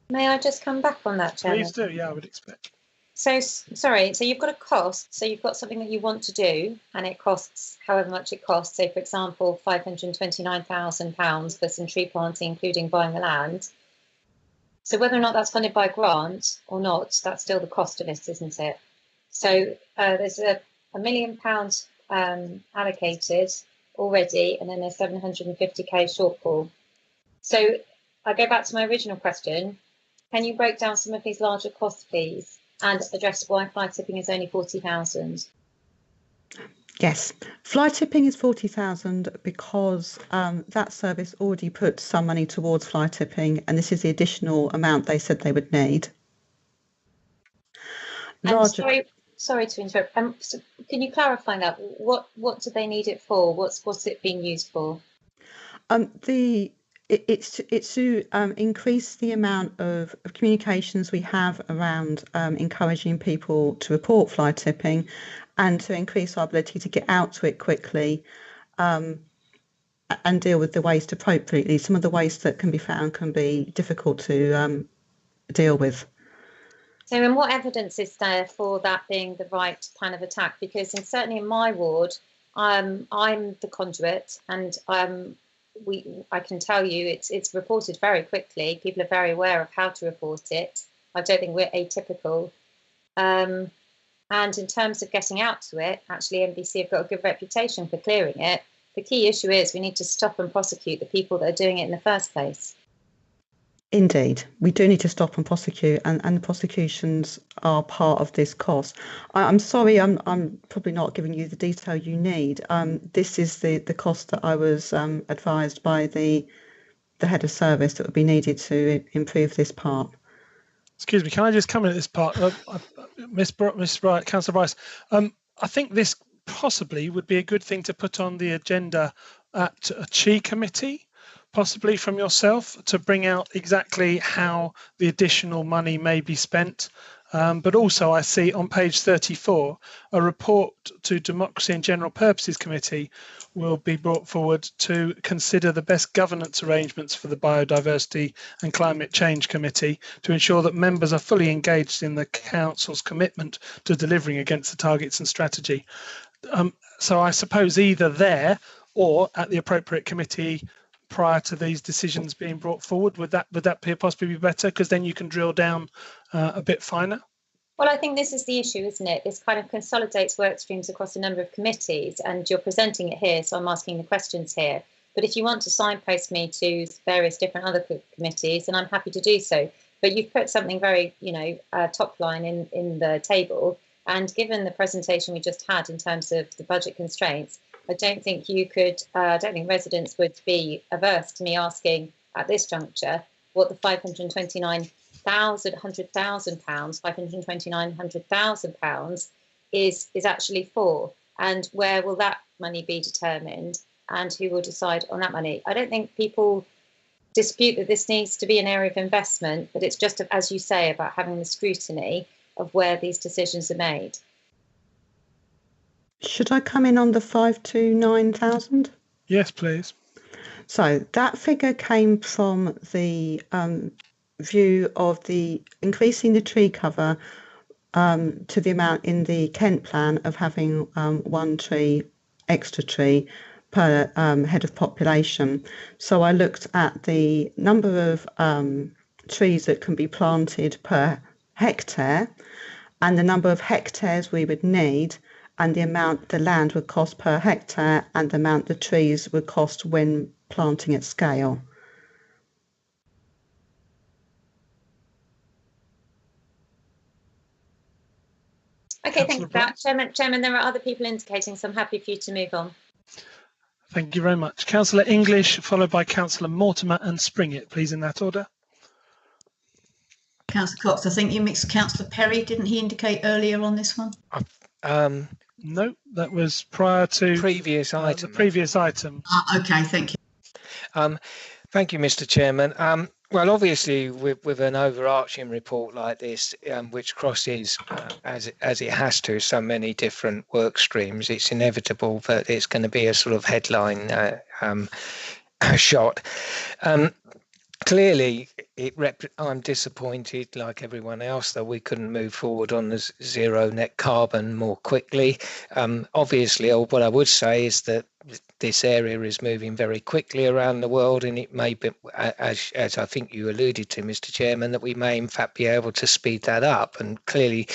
May I just come back on that, Chairman? Please do, yeah, I would expect. So, sorry, so you've got a cost, so you've got something that you want to do, and it costs however much it costs. So, for example, £529,000 for some tree planting, including buying the land. So whether or not that's funded by a grant or not, that's still the cost of it, isn't it? So there's a £1 million allocated already, and then there's 750k shortfall. So I go back to my original question. Can you break down some of these larger costs, please, and address why fly tipping is only 40,000? Yes, fly tipping is 40,000 because that service already put some money towards fly tipping, and this is the additional amount they said they would need. Sorry to interrupt. So can you clarify that? What do they need it for? What's it being used for? It's to increase the amount of communications we have around encouraging people to report fly tipping, and to increase our ability to get out to it quickly. and deal with the waste appropriately. Some of the waste that can be found can be difficult to deal with. So, and what evidence is there for that being the right plan of attack? Because certainly in my ward, I'm the conduit, and I can tell you it's reported very quickly. People are very aware of how to report it. I don't think we're atypical. And in terms of getting out to it, actually MBC have got a good reputation for clearing it. The key issue is we need to stop and prosecute the people that are doing it in the first place. Indeed, we do need to stop and prosecute, and the prosecutions are part of this cost. I'm sorry, I'm probably not giving you the detail you need. This is the cost that I was advised by the head of service that would be needed to improve this part. Excuse me, can I just come in at this part? Miss Bright, Councillor Bryce, I think this possibly would be a good thing to put on the agenda at a CHI committee, possibly from yourself, to bring out exactly how the additional money may be spent. But also I see on page 34, a report to Democracy and General Purposes Committee will be brought forward to consider the best governance arrangements for the Biodiversity and Climate Change Committee to ensure that members are fully engaged in the Council's commitment to delivering against the targets and strategy. So I suppose either there or at the appropriate committee prior to these decisions being brought forward, would that possibly be better? Because then you can drill down a bit finer. Well, I think this is the issue, isn't it? This kind of consolidates work streams across a number of committees, and you're presenting it here, so I'm asking the questions here. But if you want to signpost me to various different other committees, then I'm happy to do so. But you've put something very, top line in the table, and given the presentation we just had in terms of the budget constraints, I don't think residents would be averse to me asking at this juncture what the £529,000 is actually for, and where will that money be determined, and who will decide on that money. I don't think people dispute that this needs to be an area of investment, but it's just, as you say, about having the scrutiny of where these decisions are made. Should I come in on the 529,000? Yes, please. So that figure came from the view of the increasing the tree cover to the amount in the Kent plan of having one extra tree per head of population. So I looked at the number of trees that can be planted per hectare and the number of hectares we would need, and the amount the land would cost per hectare and the amount the trees would cost when planting at scale. Okay, thank you for that. Chairman, there are other people indicating, so I'm happy for you to move on. Thank you very much. Councillor English, followed by Councillor Mortimer and Springett, please, in that order. Councillor Cox, I think you mixed Councillor Perry. Didn't he indicate earlier on this one? No, that was prior to previous item. The previous item. Okay, thank you. Thank you, Mr. Chairman. Well, obviously, with an overarching report like this, which crosses, as it has to, so many different work streams, it's inevitable that it's going to be a sort of headline shot. Clearly, I'm disappointed, like everyone else, that we couldn't move forward on the zero net carbon more quickly. Obviously, what I would say is that this area is moving very quickly around the world, and it may be, as I think you alluded to, Mr. Chairman, that we may in fact be able to speed that up. And clearly,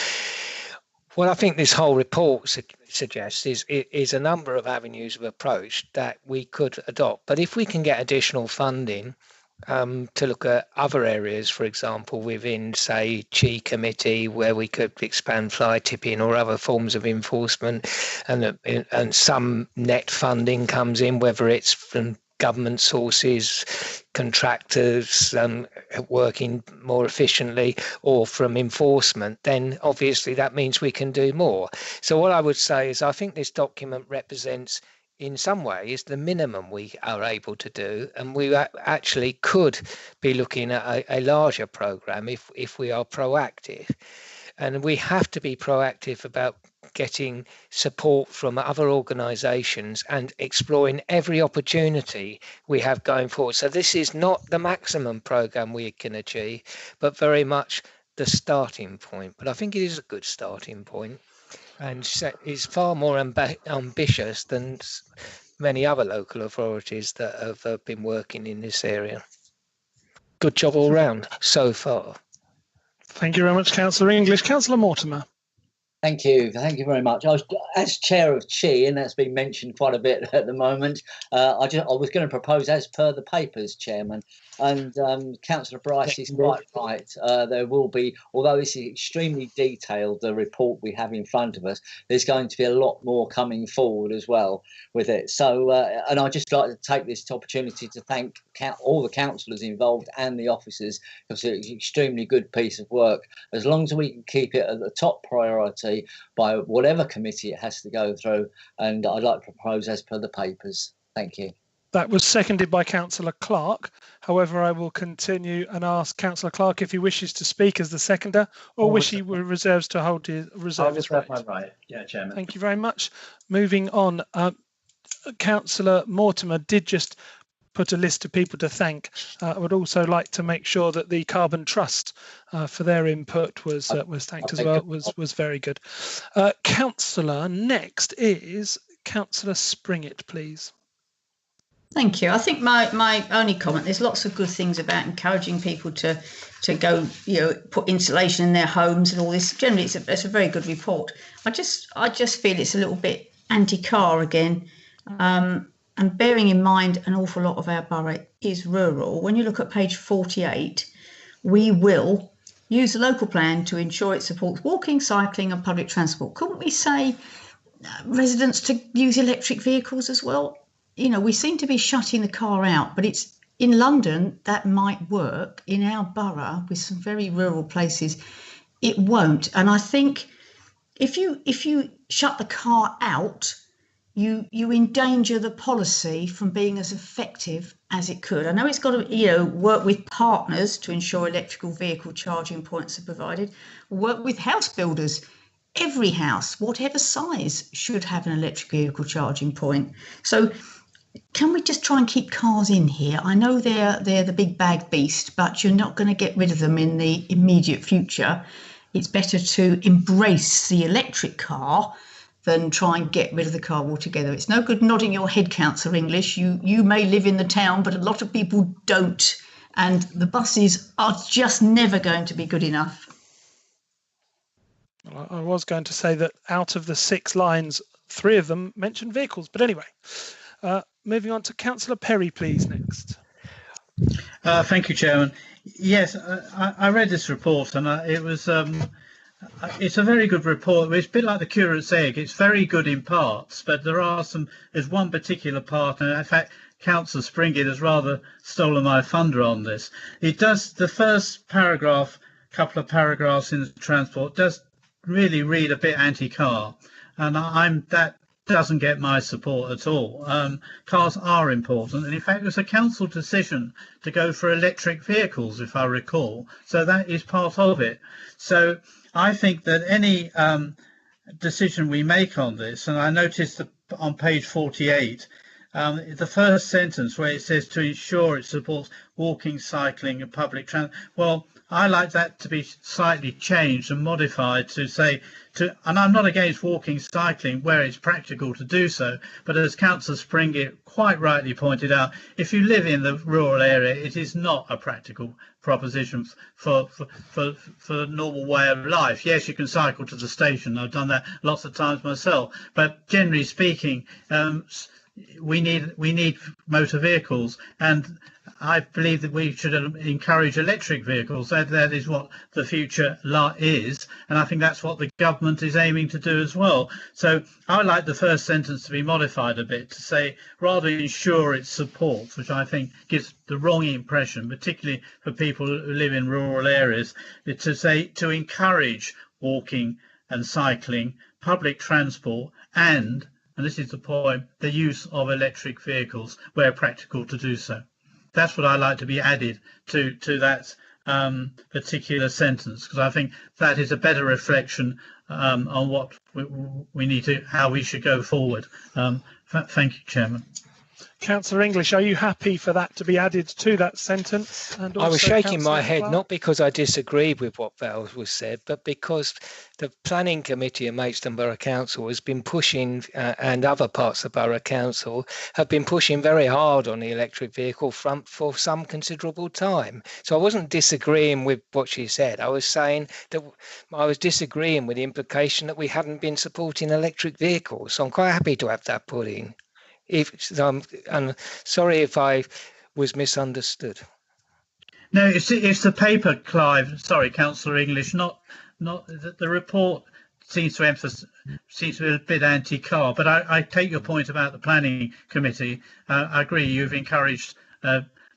what I think this whole report suggests is a number of avenues of approach that we could adopt. But if we can get additional funding to look at other areas, for example, within, say, CHI committee, where we could expand fly tipping or other forms of enforcement, and some net funding comes in, whether it's from government sources, contractors working more efficiently, or from enforcement, then obviously that means we can do more. So what I would say is I think this document represents, in some ways, the minimum we are able to do, and we actually could be looking at a larger programme if we are proactive. And we have to be proactive about getting support from other organisations and exploring every opportunity we have going forward. So this is not the maximum programme we can achieve, but very much the starting point. But I think it is a good starting point, and is far more ambitious than many other local authorities that have been working in this area. Good job all round so far. Thank you very much, Councillor English. Councillor Mortimer. Thank you very much. I was, as chair of CHI, and that's been mentioned quite a bit at the moment. I was going to propose as per the papers, Chairman, and Councillor Bryce is quite right. There will be, although this is extremely detailed, the report we have in front of us, there's going to be a lot more coming forward as well with it. So, and I'd just like to take this opportunity to thank all the councillors involved and the officers, because it's an extremely good piece of work. As long as we can keep it at the top priority by whatever committee it has to go through, and I'd like to propose as per the papers. Thank you. That was seconded by Councillor Clark. However, I will continue and ask Councillor Clark if he wishes to speak as the seconder, or wish he reserves to hold his right. My right. Yeah, Chairman. Thank you very much. Moving on, Councillor Mortimer did just put a list of people to thank. I would also like to make sure that the Carbon Trust for their input was thanked as well. It was very good. Councillor, next is Councillor Springett, please. Thank you. I think my only comment, there's lots of good things about encouraging people to go, put insulation in their homes and all this. Generally, it's a very good report. I just feel it's a little bit anti-car again. And bearing in mind an awful lot of our borough is rural, when you look at page 48, we will use the local plan to ensure it supports walking, cycling and public transport. Couldn't we say residents to use electric vehicles as well? We seem to be shutting the car out, but it's in London that might work. In our borough, with some very rural places, it won't. And I think if you shut the car out, you endanger the policy from being as effective as it could. I know it's got to work with partners to ensure electrical vehicle charging points are provided. Work with house builders. Every house, whatever size, should have an electric vehicle charging point. So can we just try and keep cars in here? I know they're the big bag beast, but you're not going to get rid of them in the immediate future. It's better to embrace the electric car than try and get rid of the car altogether. It's no good nodding your head, Councillor English. You may live in the town, but a lot of people don't. And the buses are just never going to be good enough. Well, I was going to say that out of the 6 lines, 3 of them mentioned vehicles. But anyway, moving on to Councillor Perry, please, next. Thank you, Chairman. Yes, I read this report, and it was... it's a very good report. It's a bit like the curate's egg. It's very good in parts, but there's one particular part, and in fact, Councillor Springett has rather stolen my thunder on this. It does, the first paragraph, couple of paragraphs in the transport, does really read a bit anti-car, and that doesn't get my support at all. Cars are important, and in fact, it was a council decision to go for electric vehicles, if I recall, so that is part of it. So I think that any decision we make on this, and I noticed that on page 48, the first sentence where it says to ensure it supports walking, cycling and public transport, well, I like that to be slightly changed and modified to say, and I'm not against walking, cycling where it's practical to do so, but as Councillor Springett quite rightly pointed out, if you live in the rural area, it is not a practical proposition for the normal way of life. Yes, you can cycle to the station. I've done that lots of times myself, but generally speaking, we need motor vehicles, and I believe that we should encourage electric vehicles. That is what the future is, and I think that's what the government is aiming to do as well. So I would like the first sentence to be modified a bit to say, rather ensure its support, which I think gives the wrong impression, particularly for people who live in rural areas, to say to encourage walking and cycling, public transport, and this is the point, the use of electric vehicles where practical to do so. That's what I like to be added to that particular sentence, because I think that is a better reflection on what we need to, how we should go forward. Thank you, Chairman. Councillor English, are you happy for that to be added to that sentence? And I was shaking my head, Clark? not because I disagreed with what Val was said, but because the Planning Committee at Maidstone Borough Council has been pushing, and other parts of Borough Council have been pushing very hard on the electric vehicle front for some considerable time. So I wasn't disagreeing with what she said. I was saying that I was disagreeing with the implication that we hadn't been supporting electric vehicles. So I'm quite happy to have that put in. I'm sorry if I was misunderstood. No, it's the paper, Clive. Sorry, Councillor English. Not the report seems to be a bit anti-car. But I take your point about the planning committee. I agree. You've encouraged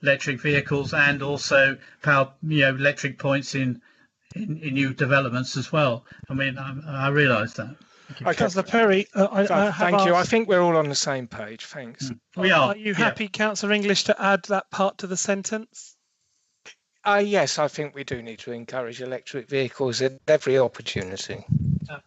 electric vehicles and also power, electric points in new developments as well. I mean, I realise that. Councillor Perry, thank you. I think we're all on the same page. Thanks. We are. Are you happy, Councillor English, to add that part to the sentence? Yes, I think we do need to encourage electric vehicles at every opportunity.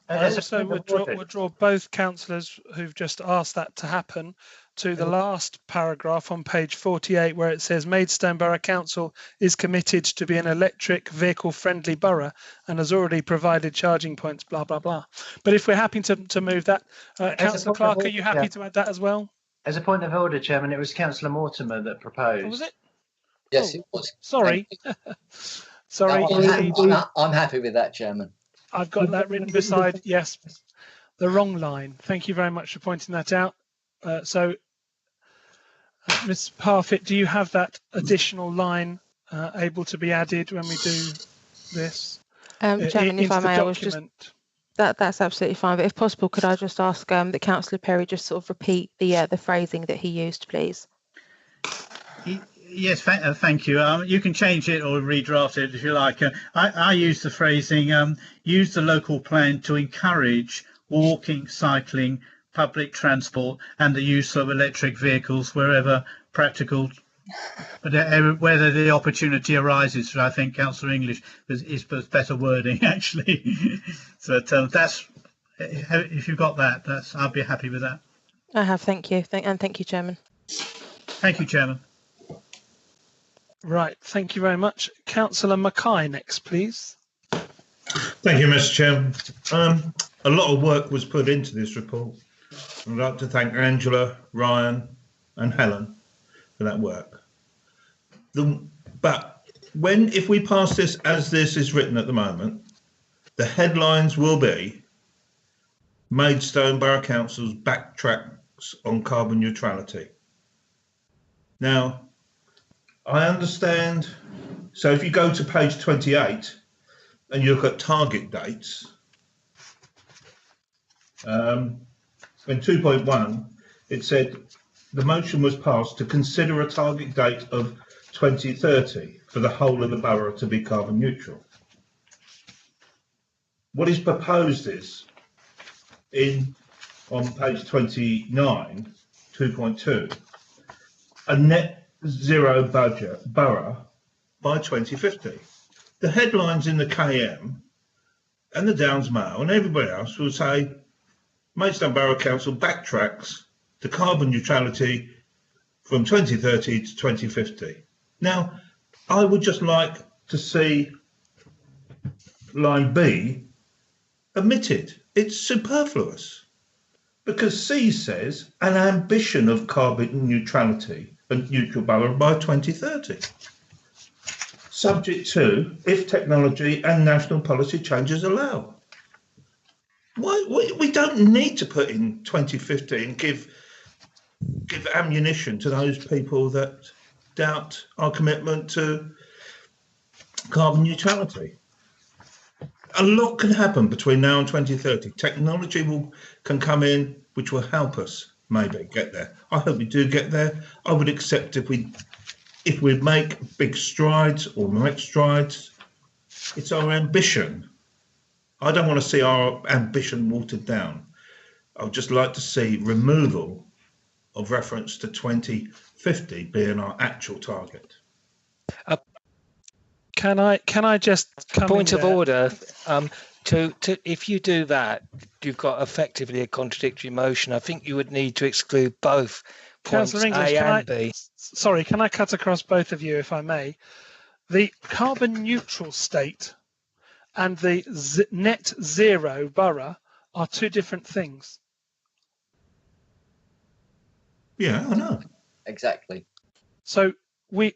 I also would draw both councillors who've just asked that to happen to the last paragraph on page 48, where it says Maidstone Borough Council is committed to be an electric vehicle friendly borough and has already provided charging points, blah, blah, blah. But if we're happy to move that, Councillor Clark, are you happy to add that as well? As a point of order, Chairman, it was Councillor Mortimer that proposed. Oh, was it? Yes, it was. Sorry. Sorry. No, I'm happy with that, Chairman. I've got that written beside, yes, the wrong line. Thank you very much for pointing that out. Ms. Parfitt, do you have that additional line able to be added when we do this? Chairman, if I may, I was just that's absolutely fine. But if possible, could I just ask that Councillor Perry just sort of repeat the phrasing that he used, please? Yes, thank you. You can change it or redraft it if you like. I use the phrasing, use the local plan to encourage walking, cycling, public transport and the use of electric vehicles wherever practical, but whether the opportunity arises. I think Councillor English is better wording, actually. So that's, if you've got that, I'll be happy with that. I have, thank you. Thank you, Chairman. Thank you, Chairman. Right, thank you very much. Councillor Mackay next, please. Thank you, Mr. Chairman. A lot of work was put into this report. I'd like to thank Angela, Ryan and Helen for that work. But if we pass this as this is written at the moment, the headlines will be Maidstone Borough Council's backtracks on carbon neutrality. Now, I understand, so if you go to page 28 and you look at target dates, in 2.1, it said the motion was passed to consider a target date of 2030 for the whole of the borough to be carbon neutral. What is proposed is, on page 29, 2.2, a net zero budget borough by 2050. The headlines in the KM and the Downs Mail and everybody else will say Maidstone Borough Council backtracks to carbon neutrality from 2030 to 2050. Now, I would just like to see line B omitted. It's superfluous because C says an ambition of carbon neutrality and neutral borough by 2030. Subject to if technology and national policy changes allow. We don't need to put in 2050 and give ammunition to those people that doubt our commitment to carbon neutrality. A lot can happen between now and 2030. Technology can come in which will help us maybe get there. I hope we do get there. I would accept if we make big strides or make strides. It's our ambition. I don't want to see our ambition watered down. I would just like to see removal of reference to 2050 being our actual target. Can I just come point in of there? order? If you do that, you've got effectively a contradictory motion. I think you would need to exclude both points Councillor English, A and B. Sorry, can I cut across both of you if I may? The carbon neutral state and the net zero borough are two different things. Yeah, I know. Exactly. So we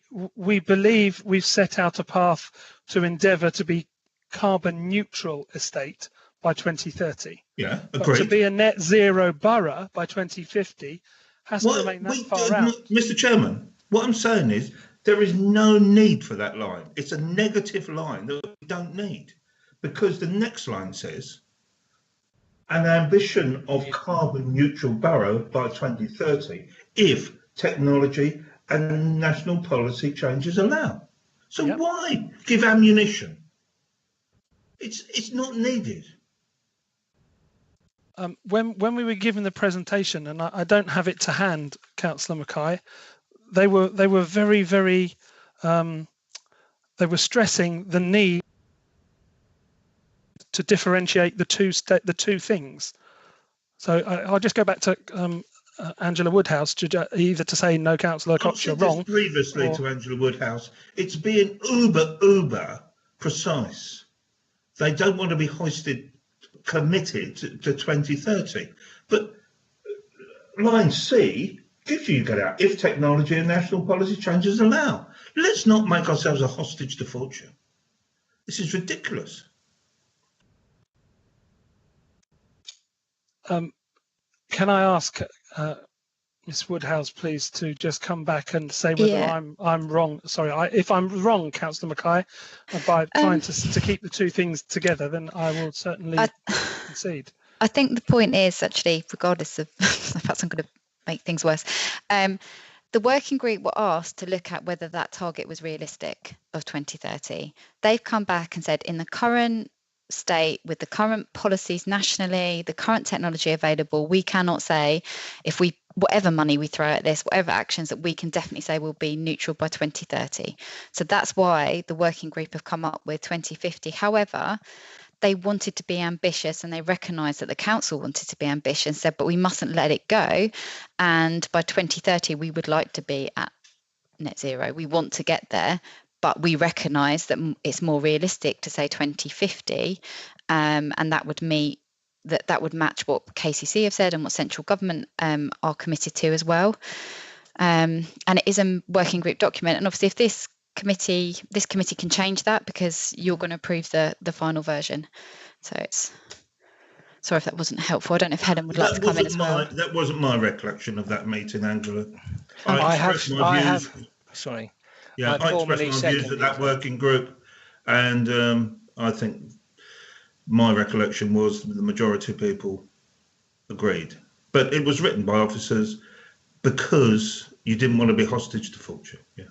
believe we've set out a path to endeavour to be carbon neutral estate by 2030. Yeah, But agreed. to be a net zero borough by 2050 has to remain that far out. Mr. Chairman, what I'm saying is there is no need for that line. It's a negative line that we don't need, because the next line says an ambition of carbon neutral borough by 2030 if technology and national policy changes allow. So why give ammunition? It's not needed. When we were given the presentation, and I don't have it to hand, Councillor Mackay, they were very, very they were stressing the need to differentiate the two things. So I'll just go back to Angela Woodhouse to either to say no, Councillor Cox, you're wrong. Previously to Angela Woodhouse, it's being uber precise. They don't want to be committed to 2030. But line C gives you get out if technology and national policy changes allow. Let's not make ourselves a hostage to fortune. This is ridiculous. Can I ask Ms Woodhouse, please, to just come back and say whether I'm wrong? Sorry, if I'm wrong, Councillor Mackay, by trying to keep the two things together, then I will certainly concede. I think the point is actually, regardless of perhaps I'm going to make things worse, the working group were asked to look at whether that target was realistic of 2030. They've come back and said in the current state, with the current policies nationally, the current technology available, we cannot say if whatever money we throw at this, whatever actions, that we can definitely say we'll be neutral by 2030. So that's why the working group have come up with 2050. However, they wanted to be ambitious, and they recognised that the council wanted to be ambitious and said, but we mustn't let it go. And by 2030, we would like to be at net zero. We want to get there, but we recognise that it's more realistic to say 2050, and that would meet that would match what KCC have said and what central government are committed to as well. And it is a working group document, and obviously if this committee can change that, because you're going to approve the final version. So it's sorry if that wasn't helpful. I don't know if Helen would like to come in as well. That wasn't my recollection of that meeting, Angela. I expressed my views at that working group, and I think my recollection was the majority of people agreed. But it was written by officers because you didn't want to be hostage to fortune. Yeah.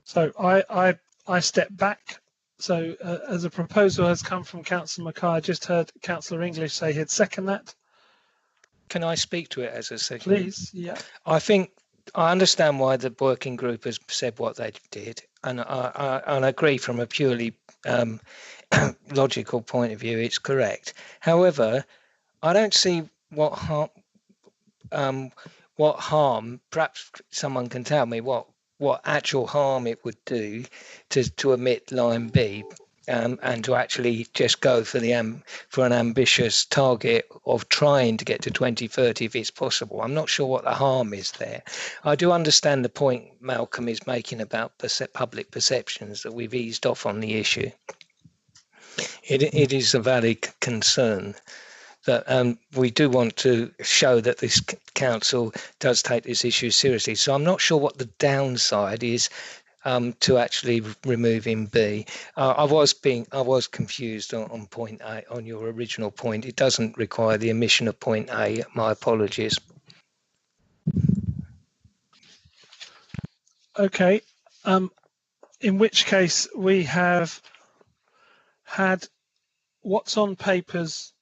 So I step back. So as a proposal has come from Councillor Mackay, I just heard Councillor English say he'd second that. Can I speak to it as a second? Please, yeah. I think I understand why the working group has said what they did, and I agree from a purely logical point of view, it's correct. However, I don't see what harm. Perhaps someone can tell me what actual harm it would do to omit line B. And to actually just go for an ambitious target of trying to get to 2030 if it's possible. I'm not sure what the harm is there. I do understand the point Malcolm is making about public perceptions, that we've eased off on the issue. It is a valid concern that we do want to show that this council does take this issue seriously. So I'm not sure what the downside is to actually removing B. I was confused on point A, on your original point. It doesn't require the omission of point A. My apologies. Okay. In which case we have had what's on papers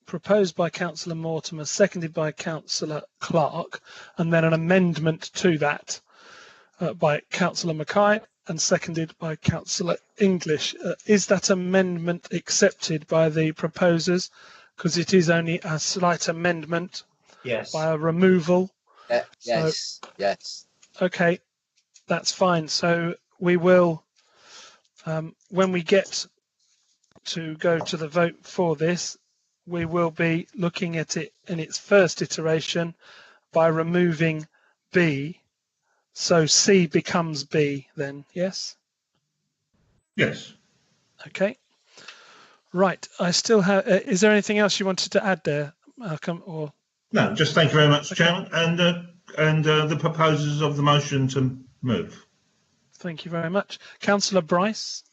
proposed by Councillor Mortimer, seconded by Councillor Clark, and then an amendment to that. by Councillor Mackay and seconded by Councillor English. Is that amendment accepted by the proposers? Because it is only a slight amendment. Yes. By a removal. Yes. Yes. Okay, that's fine. So we will, when we get to go to the vote for this, we will be looking at it in its first iteration by removing B. So C becomes B then, yes? Yes. Okay. Right. I still have, is there anything else you wanted to add there, Malcolm? Or No, just thank you very much, Chairman, and the proposers of the motion to move. Thank you very much. Councillor Bryce.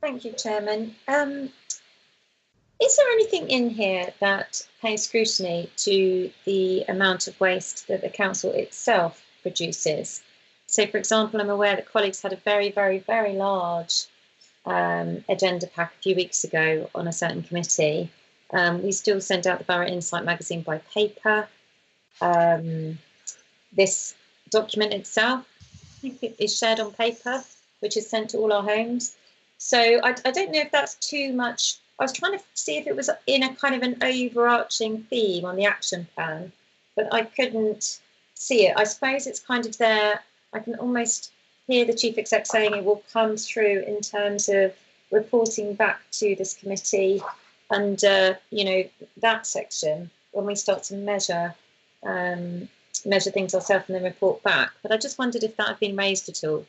Thank you, Chairman. Is there anything in here that pays scrutiny to the amount of waste that the council itself produces? So, for example, I'm aware that colleagues had a very, very, very large agenda pack a few weeks ago on a certain committee. We still send out the Borough Insight magazine by paper. This document itself, I think, is shared on paper, which is sent to all our homes. So I don't know if that's too much. I was trying to see if it was in a kind of an overarching theme on the action plan, but I couldn't see it. I suppose it's kind of there. I can almost hear the Chief Exec saying it will come through in terms of reporting back to this committee and, you know, that section when we start to measure things ourselves and then report back. But I just wondered if that had been raised at all.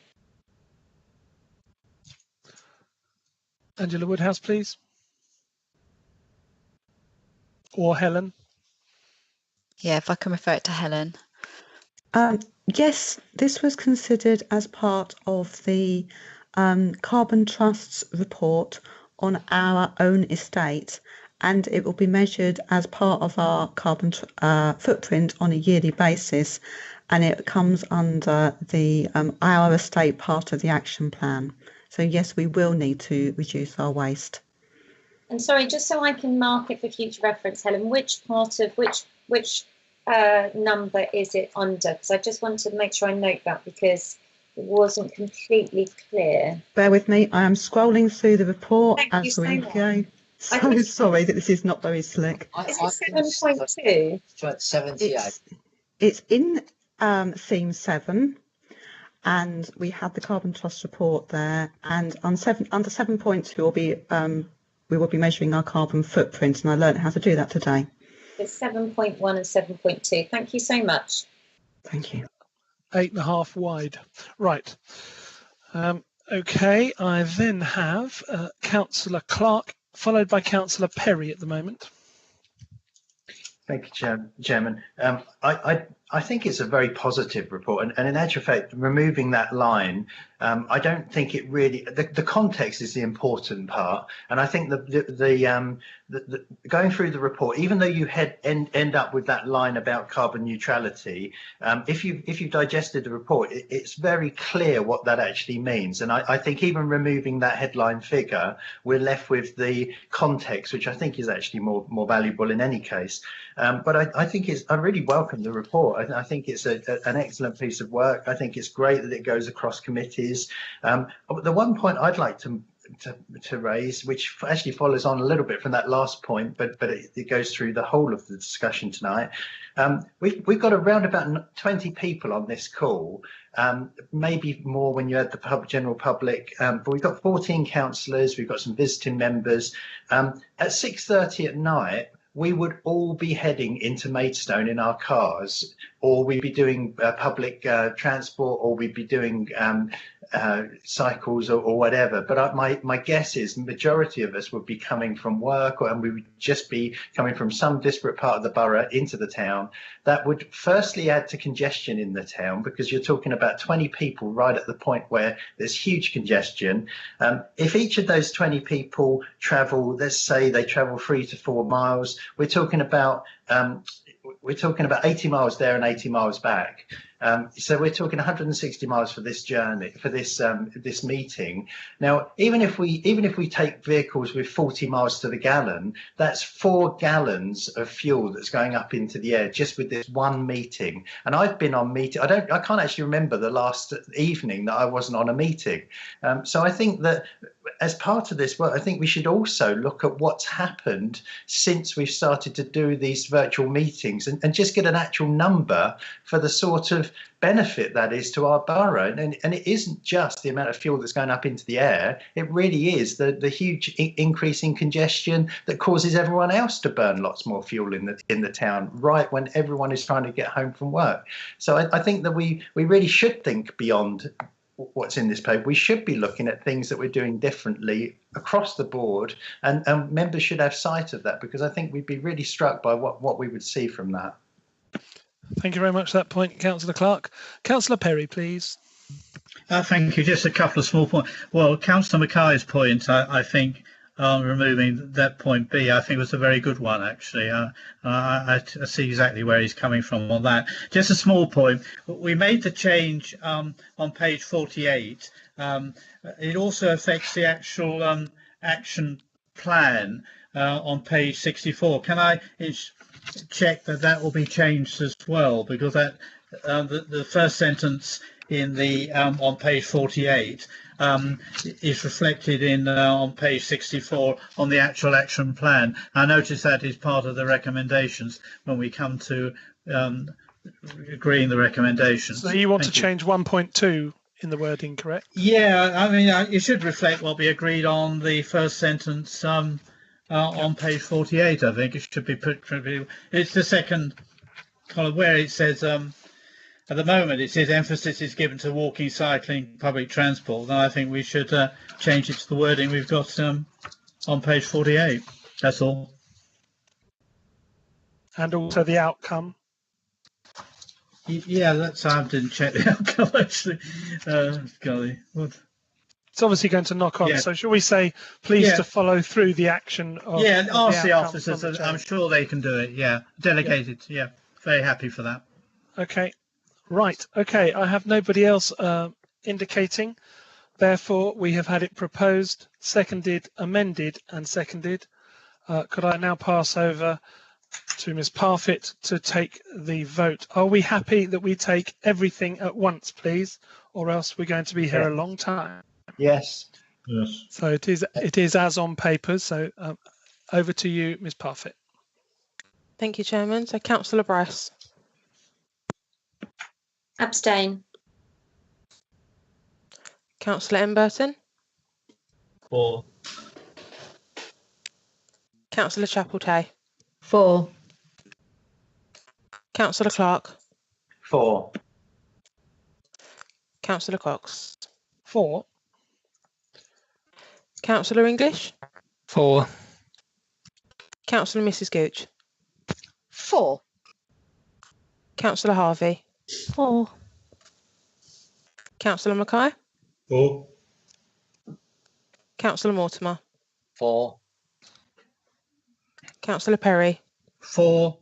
Angela Woodhouse, please. Or Helen. Yeah, if I can refer it to Helen. Yes, this was considered as part of the Carbon Trust's report on our own estate, and it will be measured as part of our carbon footprint on a yearly basis, and it comes under the our estate part of the action plan. So yes, we will need to reduce our waste. And sorry, just so I can mark it for future reference, Helen, which part of which number is it under? Because I just want to make sure I note that because it wasn't completely clear. Bear with me, I am scrolling through the report as we go. So sorry that this is not very slick. Is it 7.2? 78. It's in theme 7. And we have the Carbon Trust report there, and on under 7.2 we will be measuring our carbon footprint, and I learned how to do that today. It's 7.1 and 7.2. Thank you so much. Thank you. 8.5 wide. Right. Okay, I then have Councillor Clark, followed by Councillor Perry at the moment. Thank you, Chairman. I think it's a very positive report, and in actual fact, removing that line, I don't think it really. The context is the important part, and I think the going through the report, even though you end up with that line about carbon neutrality, if you digested the report, it's very clear what that actually means, and I think even removing that headline figure, we're left with the context, which I think is actually more valuable in any case. But I think I really welcome the report. I think it's an excellent piece of work. I think it's great that it goes across committees. The one point I'd like to raise, which actually follows on a little bit from that last point, but it goes through the whole of the discussion tonight. We've got around about 20 people on this call, maybe more when you add the general public, but we've got 14 councillors, we've got some visiting members. At 6:30 at night, we would all be heading into Maidstone in our cars, or we'd be doing public transport, or we'd be doing cycles or whatever. But my guess is the majority of us would be coming from work, and we would just be coming from some disparate part of the borough into the town. That would firstly add to congestion in the town, because you're talking about 20 people right at the point where there's huge congestion. If each of those 20 people travel, let's say they travel 3 to 4 miles, we're talking about 80 miles there and 80 miles back. So we're talking 160 miles for this journey, for this meeting. Now, even if we take vehicles with 40 miles to the gallon, that's 4 gallons of fuel that's going up into the air just with this one meeting. And I've been on meeting. I can't actually remember the last evening that I wasn't on a meeting. So I think that as part of this work, I think we should also look at what's happened since we've started to do these virtual meetings and just get an actual number for the sort of benefit that is to our borough. And it isn't just the amount of fuel that's going up into the air. It really is the huge increase in congestion that causes everyone else to burn lots more fuel in the town, right when everyone is trying to get home from work. So I think that we really should think beyond what's in this paper. We should be looking at things that we're doing differently across the board, and members should have sight of that, because I think we'd be really struck by what we would see from that. Thank you very much for that point, Councillor Clark. Councillor Perry, please. Thank you. Just a couple of small points. Well, Councillor Mackay's point, I think, removing that point B, I think was a very good one, actually. I see exactly where he's coming from on that. Just a small point. We made the change on page 48. It also affects the actual action plan on page 64. Can I check that will be changed as well? Because that the first sentence in the on page 48 is reflected in on page 64 on the actual action plan. I notice that is part of the recommendations when we come to agreeing the recommendations. So you want to change 1.2 in the wording, correct? Yeah, I mean, it should reflect what we agreed on the first sentence on page 48. I think it should be put. It's the second column where it says. At the moment, it says emphasis is given to walking, cycling, public transport. And I think we should change it to the wording we've got on page 48. That's all. And also the outcome. Yeah, I didn't check the outcome actually. Golly, what? It's obviously going to knock on. Yeah. So shall we say, please to follow through the action of ask the officers. I'm sure they can do it. Yeah, delegated. Yeah, very happy for that. Okay. Right, okay, I have nobody else indicating. Therefore, we have had it proposed, seconded, amended and seconded. Could I now pass over to Ms. Parfitt to take the vote? Are we happy that we take everything at once, please? Or else we're going to be here a long time. Yes. Yes. So it is as on papers. So over to you, Ms. Parfitt. Thank you, Chairman. So Councillor Bryce. Abstain. Councillor Burton. For. Councillor Chapeltay. For. Councillor Clark. For. Councillor Cox. For. Councillor English. For. Councillor Mrs. Gooch. For. Councillor Harvey. For. Councillor Mackay. For. Councillor Mortimer. For. Councillor Perry. For.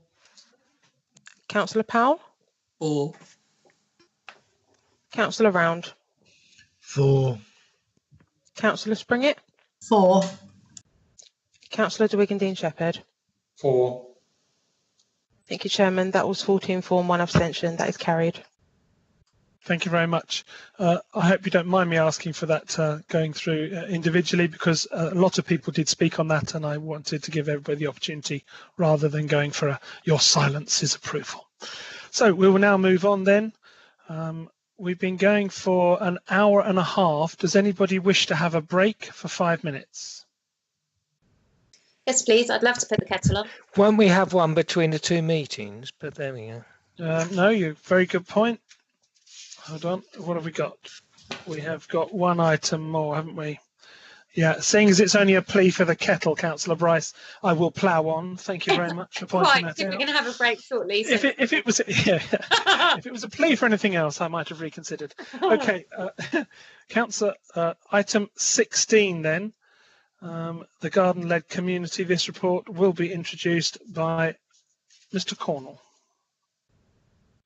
Councillor Powell. For. Councillor Round. For. Councillor Springett. For. Councillor de Wigan Shepherd. For. Thank you, Chairman. That was 14 for and 1 abstention. That is carried. Thank you very much. I hope you don't mind me asking for that going through individually, because a lot of people did speak on that and I wanted to give everybody the opportunity rather than going for your silence is approval. So we will now move on then. We've been going for an hour and a half. Does anybody wish to have a break for 5 minutes? Yes, please. I'd love to put the kettle on. Won't we have one between the two meetings? But there we go. No, you very good point. Hold on. What have we got? We have got one item more, haven't we? Yeah, seeing as it's only a plea for the kettle, Councillor Bryce, I will plough on. Thank you very much for pointing that out. We're going to have a break shortly. So. If it was if it was a plea for anything else, I might have reconsidered. Okay, Councillor, item 16 then. The garden-led community. This report will be introduced by Mr. Cornwall.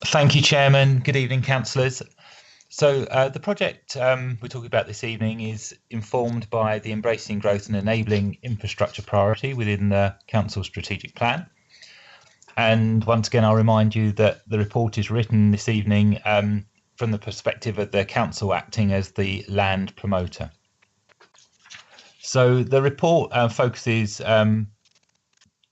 Thank you, Chairman. Good evening, councillors. So the project we're talking about this evening is informed by the Embracing Growth and Enabling Infrastructure priority within the Council Strategic Plan. And once again, I'll remind you that the report is written this evening from the perspective of the Council acting as the land promoter. So the report focuses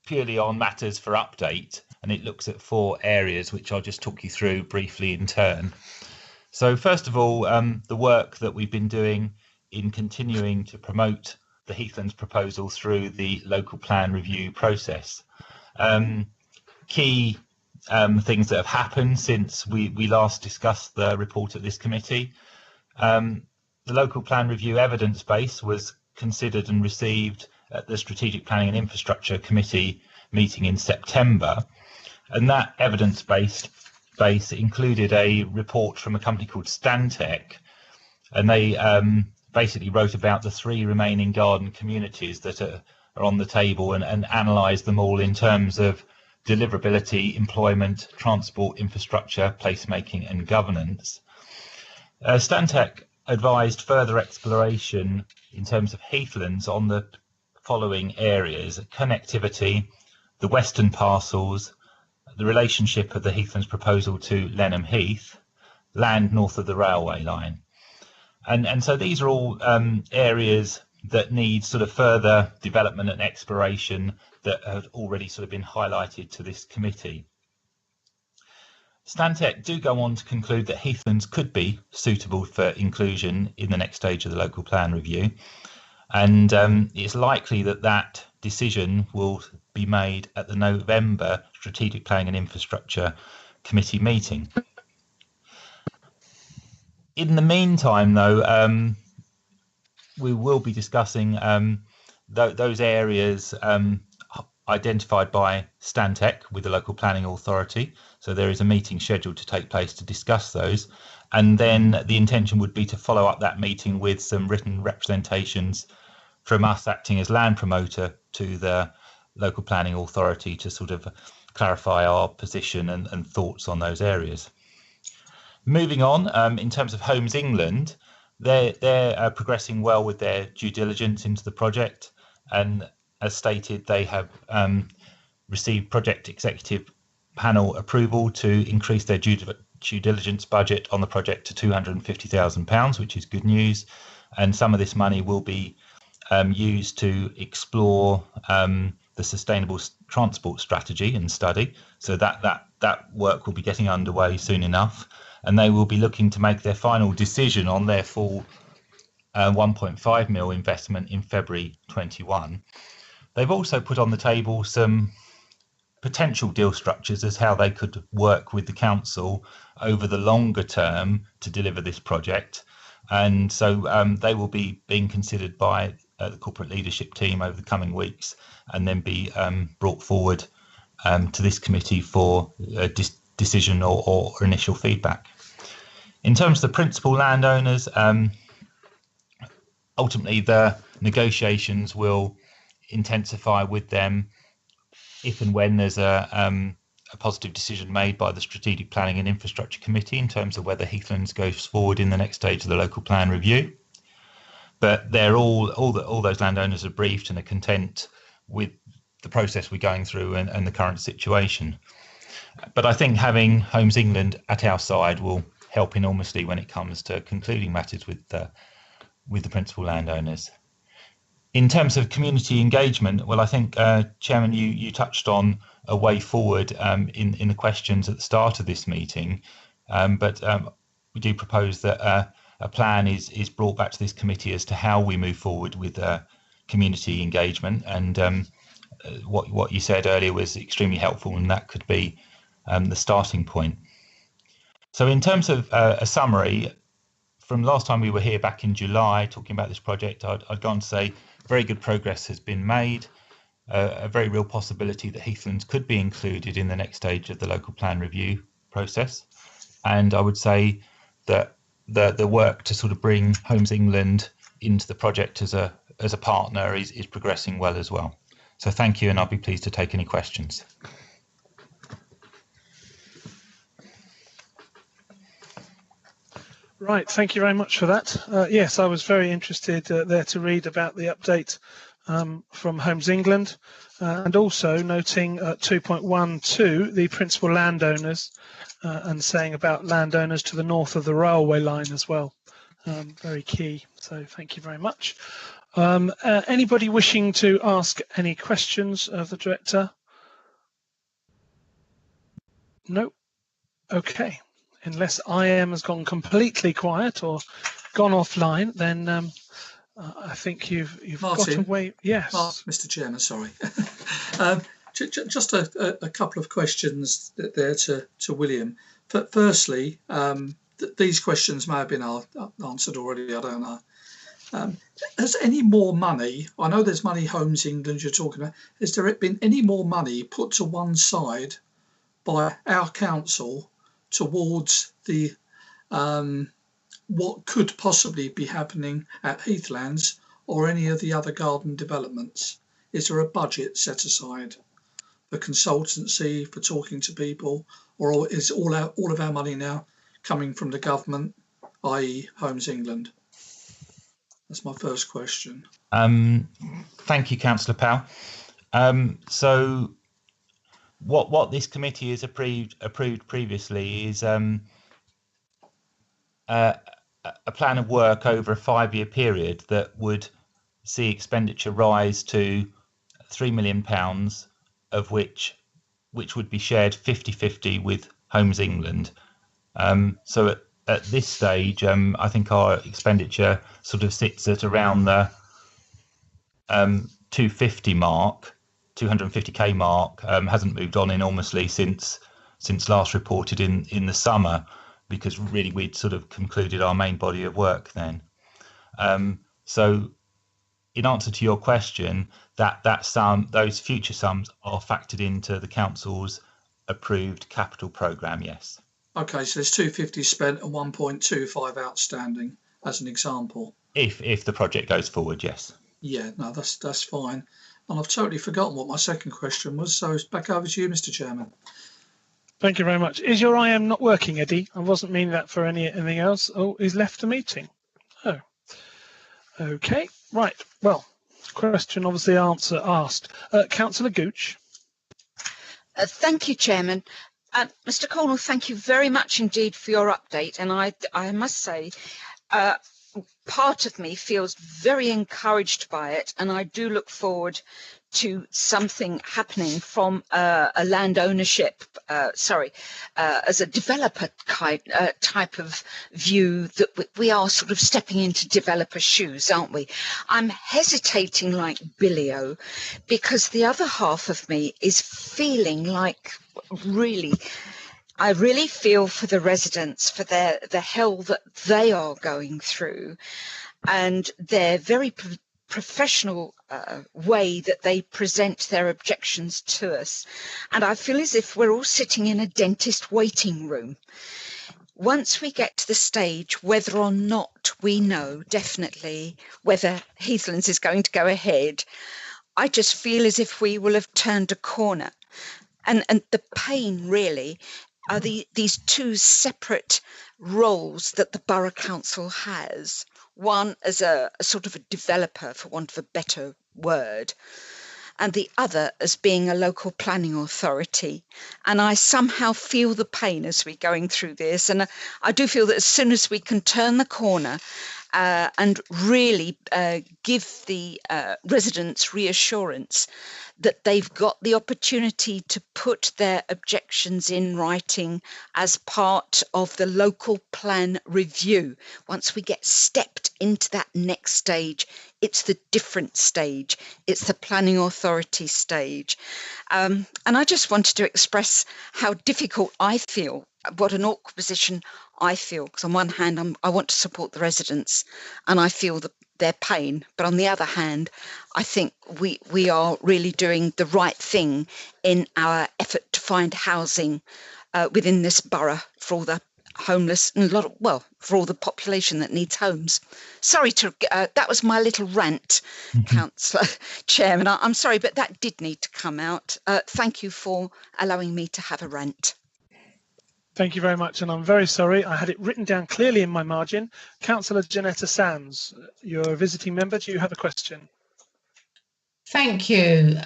purely on matters for update, and it looks at 4 areas, which I'll just talk you through briefly in turn. So first of all, the work that we've been doing in continuing to promote the Heathlands proposal through the local plan review process. Key things that have happened since we last discussed the report at this committee. The local plan review evidence base was considered and received at the Strategic Planning and Infrastructure Committee meeting in September, and that evidence base included a report from a company called Stantec, and they basically wrote about the 3 remaining garden communities that are on the table and analysed them all in terms of deliverability, employment, transport, infrastructure, placemaking and governance. Stantec advised further exploration in terms of Heathlands on the following areas: connectivity, the western parcels, the relationship of the Heathlands proposal to Lenham Heath, land north of the railway line. And so these are all areas that need sort of further development and exploration that have already sort of been highlighted to this committee. Stantec do go on to conclude that Heathlands could be suitable for inclusion in the next stage of the local plan review, and it's likely that that decision will be made at the November Strategic Planning and Infrastructure Committee meeting. In the meantime, though, we will be discussing those areas identified by Stantec with the local planning authority. So there is a meeting scheduled to take place to discuss those. And then the intention would be to follow up that meeting with some written representations from us acting as land promoter to the local planning authority to sort of clarify our position and thoughts on those areas. Moving on, in terms of Homes England, they're progressing well with their due diligence into the project, and as stated, they have received project executive panel approval to increase their due diligence budget on the project to £250,000, which is good news. And some of this money will be used to explore the sustainable transport strategy and study. So that work will be getting underway soon enough, and they will be looking to make their final decision on their full 1.5 mil investment in February 21. They've also put on the table some potential deal structures as how they could work with the council over the longer term to deliver this project. And so they will be being considered by the corporate leadership team over the coming weeks, and then be brought forward to this committee for a decision or initial feedback. In terms of the principal landowners, ultimately the negotiations will intensify with them if and when there's a positive decision made by the Strategic Planning and Infrastructure Committee in terms of whether Heathlands goes forward in the next stage of the local plan review. But they're all those landowners are briefed and are content with the process we're going through and the current situation. But I think having Homes England at our side will help enormously when it comes to concluding matters with the principal landowners. In terms of community engagement, well, I think, Chairman, you touched on a way forward in the questions at the start of this meeting, but we do propose that a plan is brought back to this committee as to how we move forward with community engagement, and what you said earlier was extremely helpful, and that could be the starting point. So in terms of a summary, from last time we were here back in July talking about this project, I'd go on to say very good progress has been made, a very real possibility that Heathlands could be included in the next stage of the local plan review process. And I would say that the work to sort of bring Homes England into the project as a partner is progressing well as well. So thank you, and I'll be pleased to take any questions. Right, thank you very much for that. Yes, I was very interested there to read about the update from Homes England, and also noting 2.12 the principal landowners and saying about landowners to the north of the railway line as well. Very key, so thank you very much. Anybody wishing to ask any questions of the Director? No? Okay. Unless IM has gone completely quiet or gone offline, then I think you've Martin, got away. Yes, Mr. Chairman, sorry. Just a couple of questions there to William. But firstly, these questions may have been answered already. I don't know. Has any more money? I know there's money Homes England you're talking about. Has there been any more money put to one side by our council towards the what could possibly be happening at Heathlands or any of the other garden developments? Is there a budget set aside for consultancy, for talking to people, or is all of our money now coming from the government, i.e. Homes England? That's my first question. Thank you, Councillor Powell. So what this committee has approved previously is a plan of work over a 5-year period that would see expenditure rise to £3 million, of which would be shared 50-50 with Homes England. So at this stage, I think our expenditure sort of sits at around the 250k mark. Hasn't moved on enormously since last reported in the summer, because really we'd sort of concluded our main body of work then. So in answer to your question, that sum, those future sums are factored into the council's approved capital programme, yes. Okay, so there's 250 spent and 1.25 outstanding, as an example. If the project goes forward, yes. Yeah, no, that's fine. And I've totally forgotten what my second question was, so it's back over to you, Mr. Chairman. Thank you very much. Is your IM not working, Eddie? I wasn't meaning that for anything else. Oh, he's left the meeting. Oh, okay, right. Well, question obviously asked. Councillor Gooch. Thank you, Chairman. Mr. Cornwall, thank you very much indeed for your update. And I must say, part of me feels very encouraged by it, and I do look forward to something happening from a land ownership, as a developer type of view, that we are sort of stepping into developer shoes, aren't we? I'm hesitating like Billy-O, because the other half of me is feeling like I really feel for the residents, for the hell that they are going through, and their very professional way that they present their objections to us. And I feel as if we're all sitting in a dentist waiting room. Once we get to the stage, whether or not we know definitely whether Heathlands is going to go ahead, I just feel as if we will have turned a corner. And the pain really are these two separate roles that the Borough Council has. One as a sort of a developer, for want of a better word, and the other as being a local planning authority. And I somehow feel the pain as we're going through this. And I do feel that as soon as we can turn the corner and really give the residents reassurance that they've got the opportunity to put their objections in writing as part of the local plan review. Once we get stepped into that next stage, it's the different stage. It's the planning authority stage. And I just wanted to express how difficult I feel, what an awkward position I feel, because on one hand, I want to support the residents and I feel their pain. But on the other hand, I think we are really doing the right thing in our effort to find housing within this borough for all the homeless and for all the population that needs homes. Sorry that was my little rant, Councillor Chairman. I'm sorry, but that did need to come out. Thank you for allowing me to have a rant. Thank you very much, and I'm very sorry. I had it written down clearly in my margin. Councillor Janetta Sands, you're a visiting member. Do you have a question? Thank you.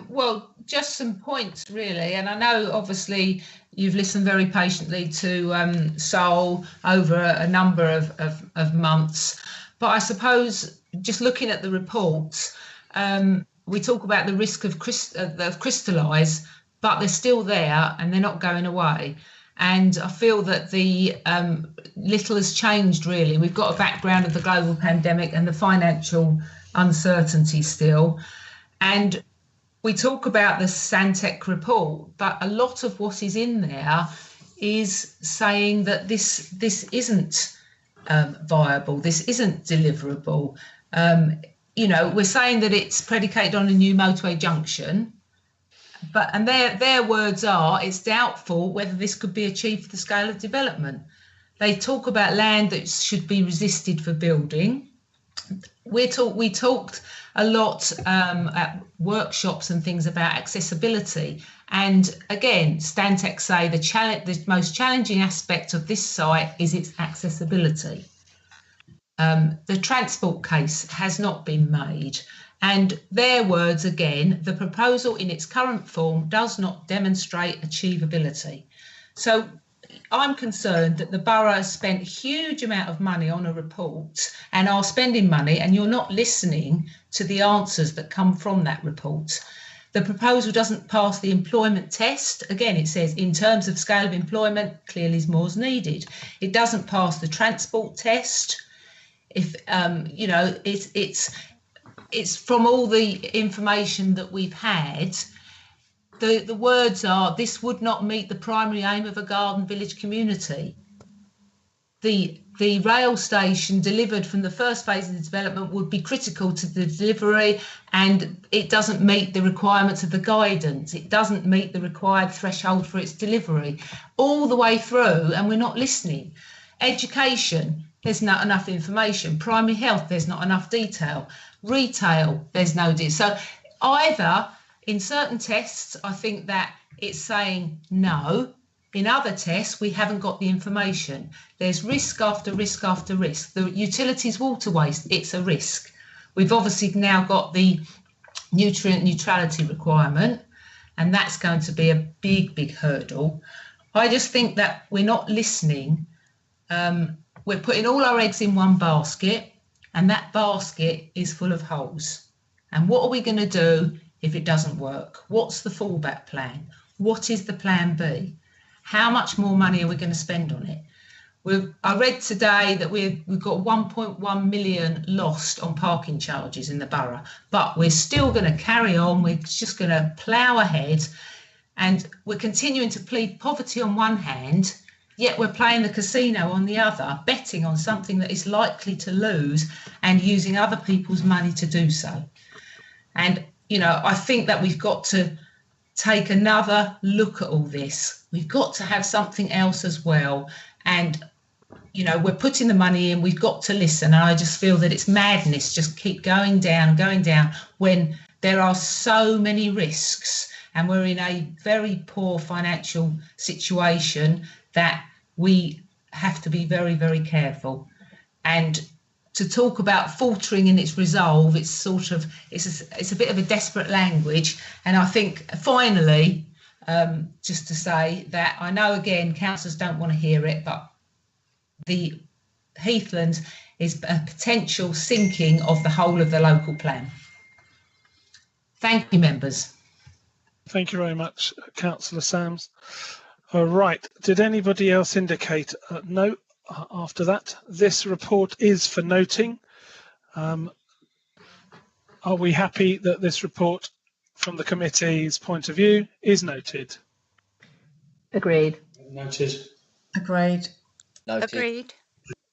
Well, just some points really, and I know obviously you've listened very patiently to Sol over a number of months, but I suppose just looking at the reports, we talk about the risk of crystallise, but they're still there and they're not going away. And I feel that the little has changed really. We've got a background of the global pandemic and the financial uncertainty still. And we talk about the Stantec report, but a lot of what is in there is saying that this isn't viable, this isn't deliverable. You know, we're saying that it's predicated on a new motorway junction, and their words are, it's doubtful whether this could be achieved for the scale of development. They talk about land that should be resisted for building. We talked a lot at workshops and things about accessibility. And again, Stantec say the most challenging aspect of this site is its accessibility. The transport case has not been made. And their words again, the proposal in its current form does not demonstrate achievability. So I'm concerned that the borough has spent a huge amount of money on a report and are spending money, and you're not listening to the answers that come from that report. The proposal doesn't pass the employment test. Again, it says in terms of scale of employment, clearly more is needed. It doesn't pass the transport test. If you know, it's from all the information that we've had, the words are, this would not meet the primary aim of a garden village community. The rail station delivered from the first phase of the development would be critical to the delivery, and it doesn't meet the requirements of the guidance. It doesn't meet the required threshold for its delivery all the way through, and we're not listening. Education, there's not enough information. Primary health, there's not enough detail. Retail, there's no detail. So either in certain tests, I think that it's saying no. In other tests, we haven't got the information. There's risk after risk after risk. The utilities water waste, it's a risk. We've obviously now got the nutrient neutrality requirement, and that's going to be a big hurdle. I just think that we're not listening. We're putting all our eggs in one basket, and that basket is full of holes. And what are we going to do if it doesn't work? What's the fallback plan? What is the plan B? How much more money are we going to spend on it? I read today that we've got 1.1 million lost on parking charges in the borough, but we're still going to carry on. We're just going to plough ahead, and we're continuing to plead poverty on one hand, yet we're playing the casino on the other, betting on something that is likely to lose and using other people's money to do so. And, you know, I think that we've got to take another look at all this. We've got to have something else as well. And, you know, we're putting the money in, we've got to listen. And I just feel that it's madness, just keep going down when there are so many risks and we're in a very poor financial situation that we have to be very careful. And to talk about faltering in its resolve, it's sort of, it's a bit of a desperate language. And I think finally, just to say that I know again, councillors don't want to hear it, but the Heathlands is a potential sinking of the whole of the local plan. Thank you, members. Thank you very much, Councillor Sams. All right, did anybody else indicate no after that? This report is for noting. Are we happy that this report from the committee's point of view is noted? Agreed. Noted. Agreed. Noted. Agreed.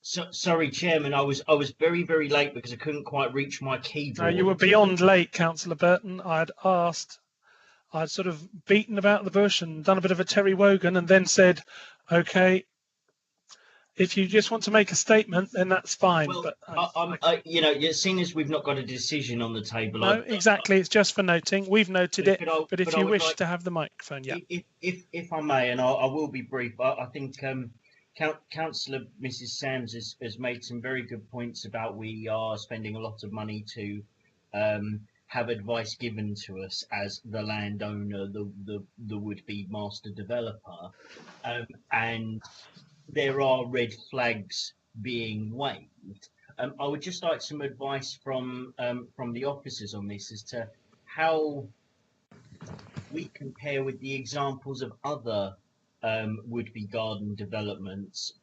So, sorry, Chairman, I was very late because I couldn't quite reach my keyboard. No, you were beyond late, Councillor Burton. I'd sort of beaten about the bush and done a bit of a Terry Wogan and then said, okay, If you just want to make a statement, then that's fine. Well, but you know, seeing as we've not got a decision on the table. No, exactly. It's just for noting. We've noted it. But if you wish like, to have the microphone, yeah. If I may, and I will be brief. I think Councillor Mrs. Sams has made some very good points about we are spending a lot of money to have advice given to us as the landowner, the would-be master developer, and there are red flags being waved. I would just like some advice from the officers on this as to how we compare with the examples of other would-be garden developments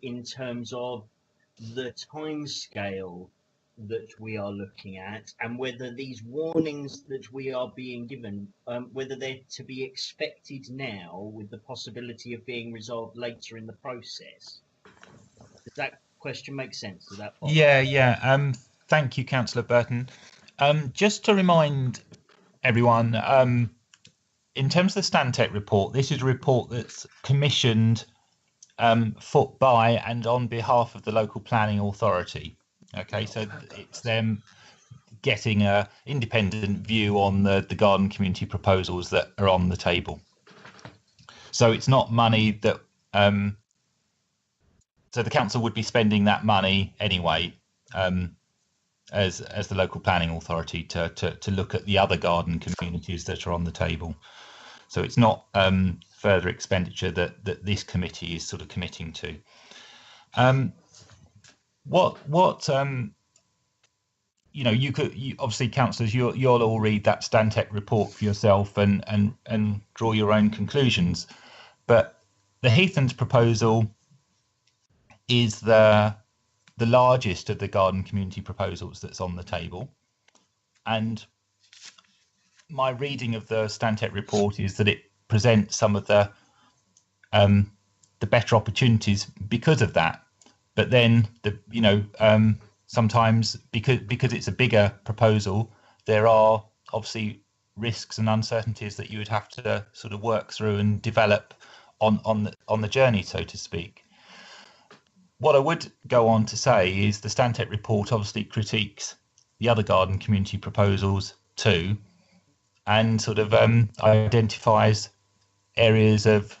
in terms of the time scale that we are looking at, and whether these warnings that we are being given, whether they're to be expected now with the possibility of being resolved later in the process. Does that question make sense? Does that follow? Yeah. Thank you, Councillor Burton. Just to remind everyone, in terms of the Stantec report, this is a report that's commissioned by and on behalf of the local planning authority. Okay, so it's them getting an independent view on the garden community proposals that are on the table. So it's not money that so the council would be spending that money anyway, as the local planning authority to look at the other garden communities that are on the table. So it's not further expenditure that this committee is sort of committing to. You know, you obviously, councillors, you'll all read that Stantec report for yourself and draw your own conclusions. But the Heathlands proposal is the largest of the garden community proposals that's on the table, and my reading of the Stantec report is that it presents some of the better opportunities because of that. But then sometimes because it's a bigger proposal, there are obviously risks and uncertainties that you would have to sort of work through and develop on the journey, so to speak. What I would go on to say is the Stantec report obviously critiques the other garden community proposals too, and sort of identifies areas of,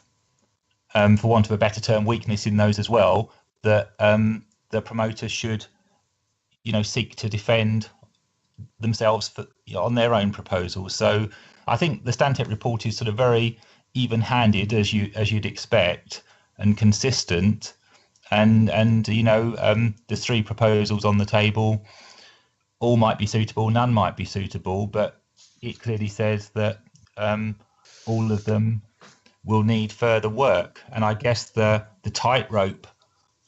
for want of a better term, weakness in those as well, that the promoters should, seek to defend themselves on their own proposals. So I think the Stantec report is sort of very even-handed, as you'd expect, and consistent. And the three proposals on the table, all might be suitable, none might be suitable, but it clearly says that all of them will need further work. And I guess the tightrope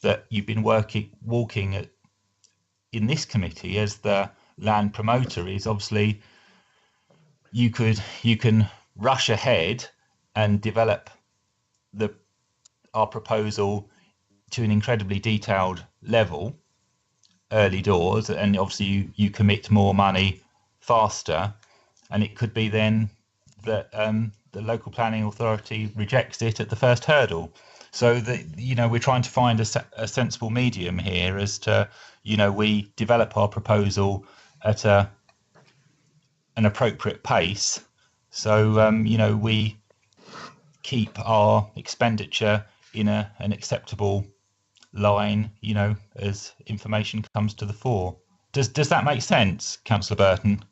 that you've been walking at in this committee as the land promoter is obviously you can rush ahead and develop our proposal to an incredibly detailed level early doors, and obviously you commit more money faster, and it could be then that the local planning authority rejects it at the first hurdle. So that we're trying to find a sensible medium here as to we develop our proposal at an appropriate pace, so we keep our expenditure in an acceptable line, as information comes to the fore. Does that make sense, Councillor Burton?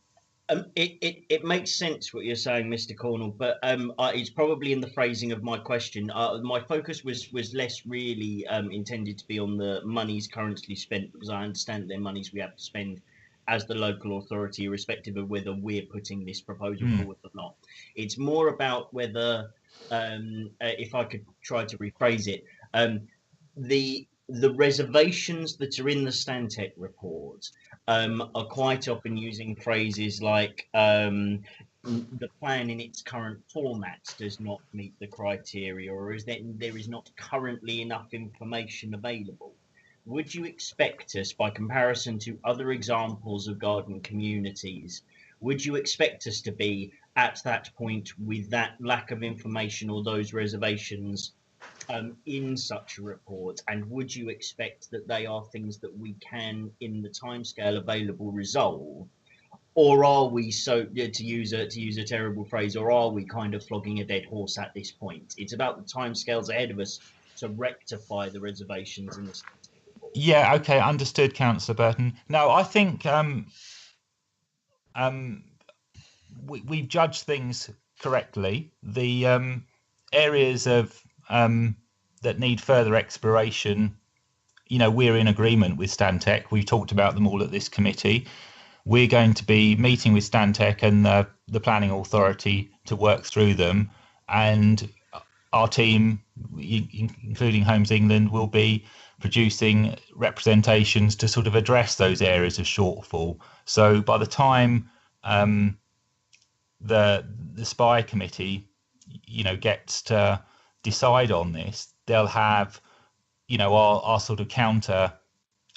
It makes sense what you're saying, Mr. Cornell, but it's probably in the phrasing of my question. My focus was less really intended to be on the monies currently spent, because I understand they're monies we have to spend as the local authority, irrespective of whether we're putting this proposal forward or not. It's more about whether, if I could try to rephrase it, the reservations that are in the Stantec report are quite often using phrases like the plan in its current format does not meet the criteria, or is that there is not currently enough information available. Would you expect us, by comparison to other examples of garden communities, would you expect us to be at that point with that lack of information or those reservations in such a report, and would you expect that they are things that we can, in the timescale available, resolve? Or are we, so to use a terrible phrase, or are we kind of flogging a dead horse at this point? It's about the timescales ahead of us to rectify the reservations in this. Yeah, okay, understood, Councillor Burton. No, I think we've judged things correctly. The areas of that need further exploration, you know, we're in agreement with Stantec. We've talked about them all at this committee. We're going to be meeting with Stantec and the planning authority to work through them, and our team, including Homes England, will be producing representations to sort of address those areas of shortfall. So by the time the SPI committee, you know, gets to decide on this, they'll have, you know, our sort of counter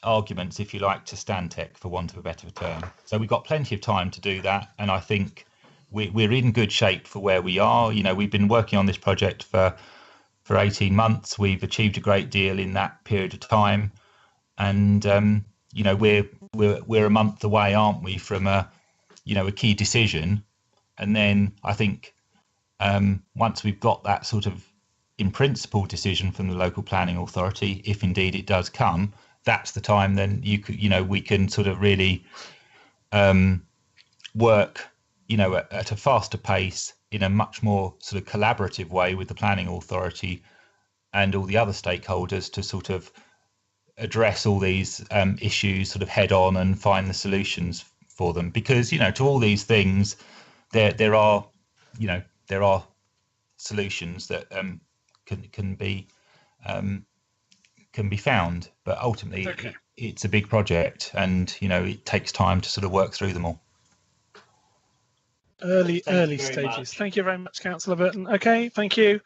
arguments, if you like, to Stantec, for want of a better term. So we've got plenty of time to do that, and I think we're in good shape for where we are. You know, we've been working on this project for 18 months. We've achieved a great deal in that period of time, and you know, we're a month away, aren't we, from a key decision. And then I think once we've got that sort of in principle decision from the local planning authority, if indeed it does come, that's the time then we can sort of really work, you know, at a faster pace, in a much more sort of collaborative way with the planning authority and all the other stakeholders, to sort of address all these issues sort of head on and find the solutions for them. Because, you know, to all these things, there are solutions that can be found, but ultimately it's a big project, and you know, it takes time to sort of work through them all. Early stages. Thank you very much, Councillor Burton. Okay, thank you.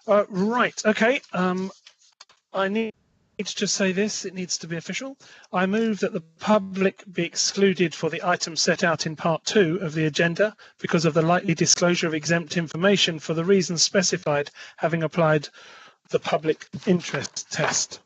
Right, okay. I need to just say this, it needs to be official. I move that the public be excluded for the item set out in part 2 of the agenda because of the likely disclosure of exempt information for the reasons specified, having applied the public interest test.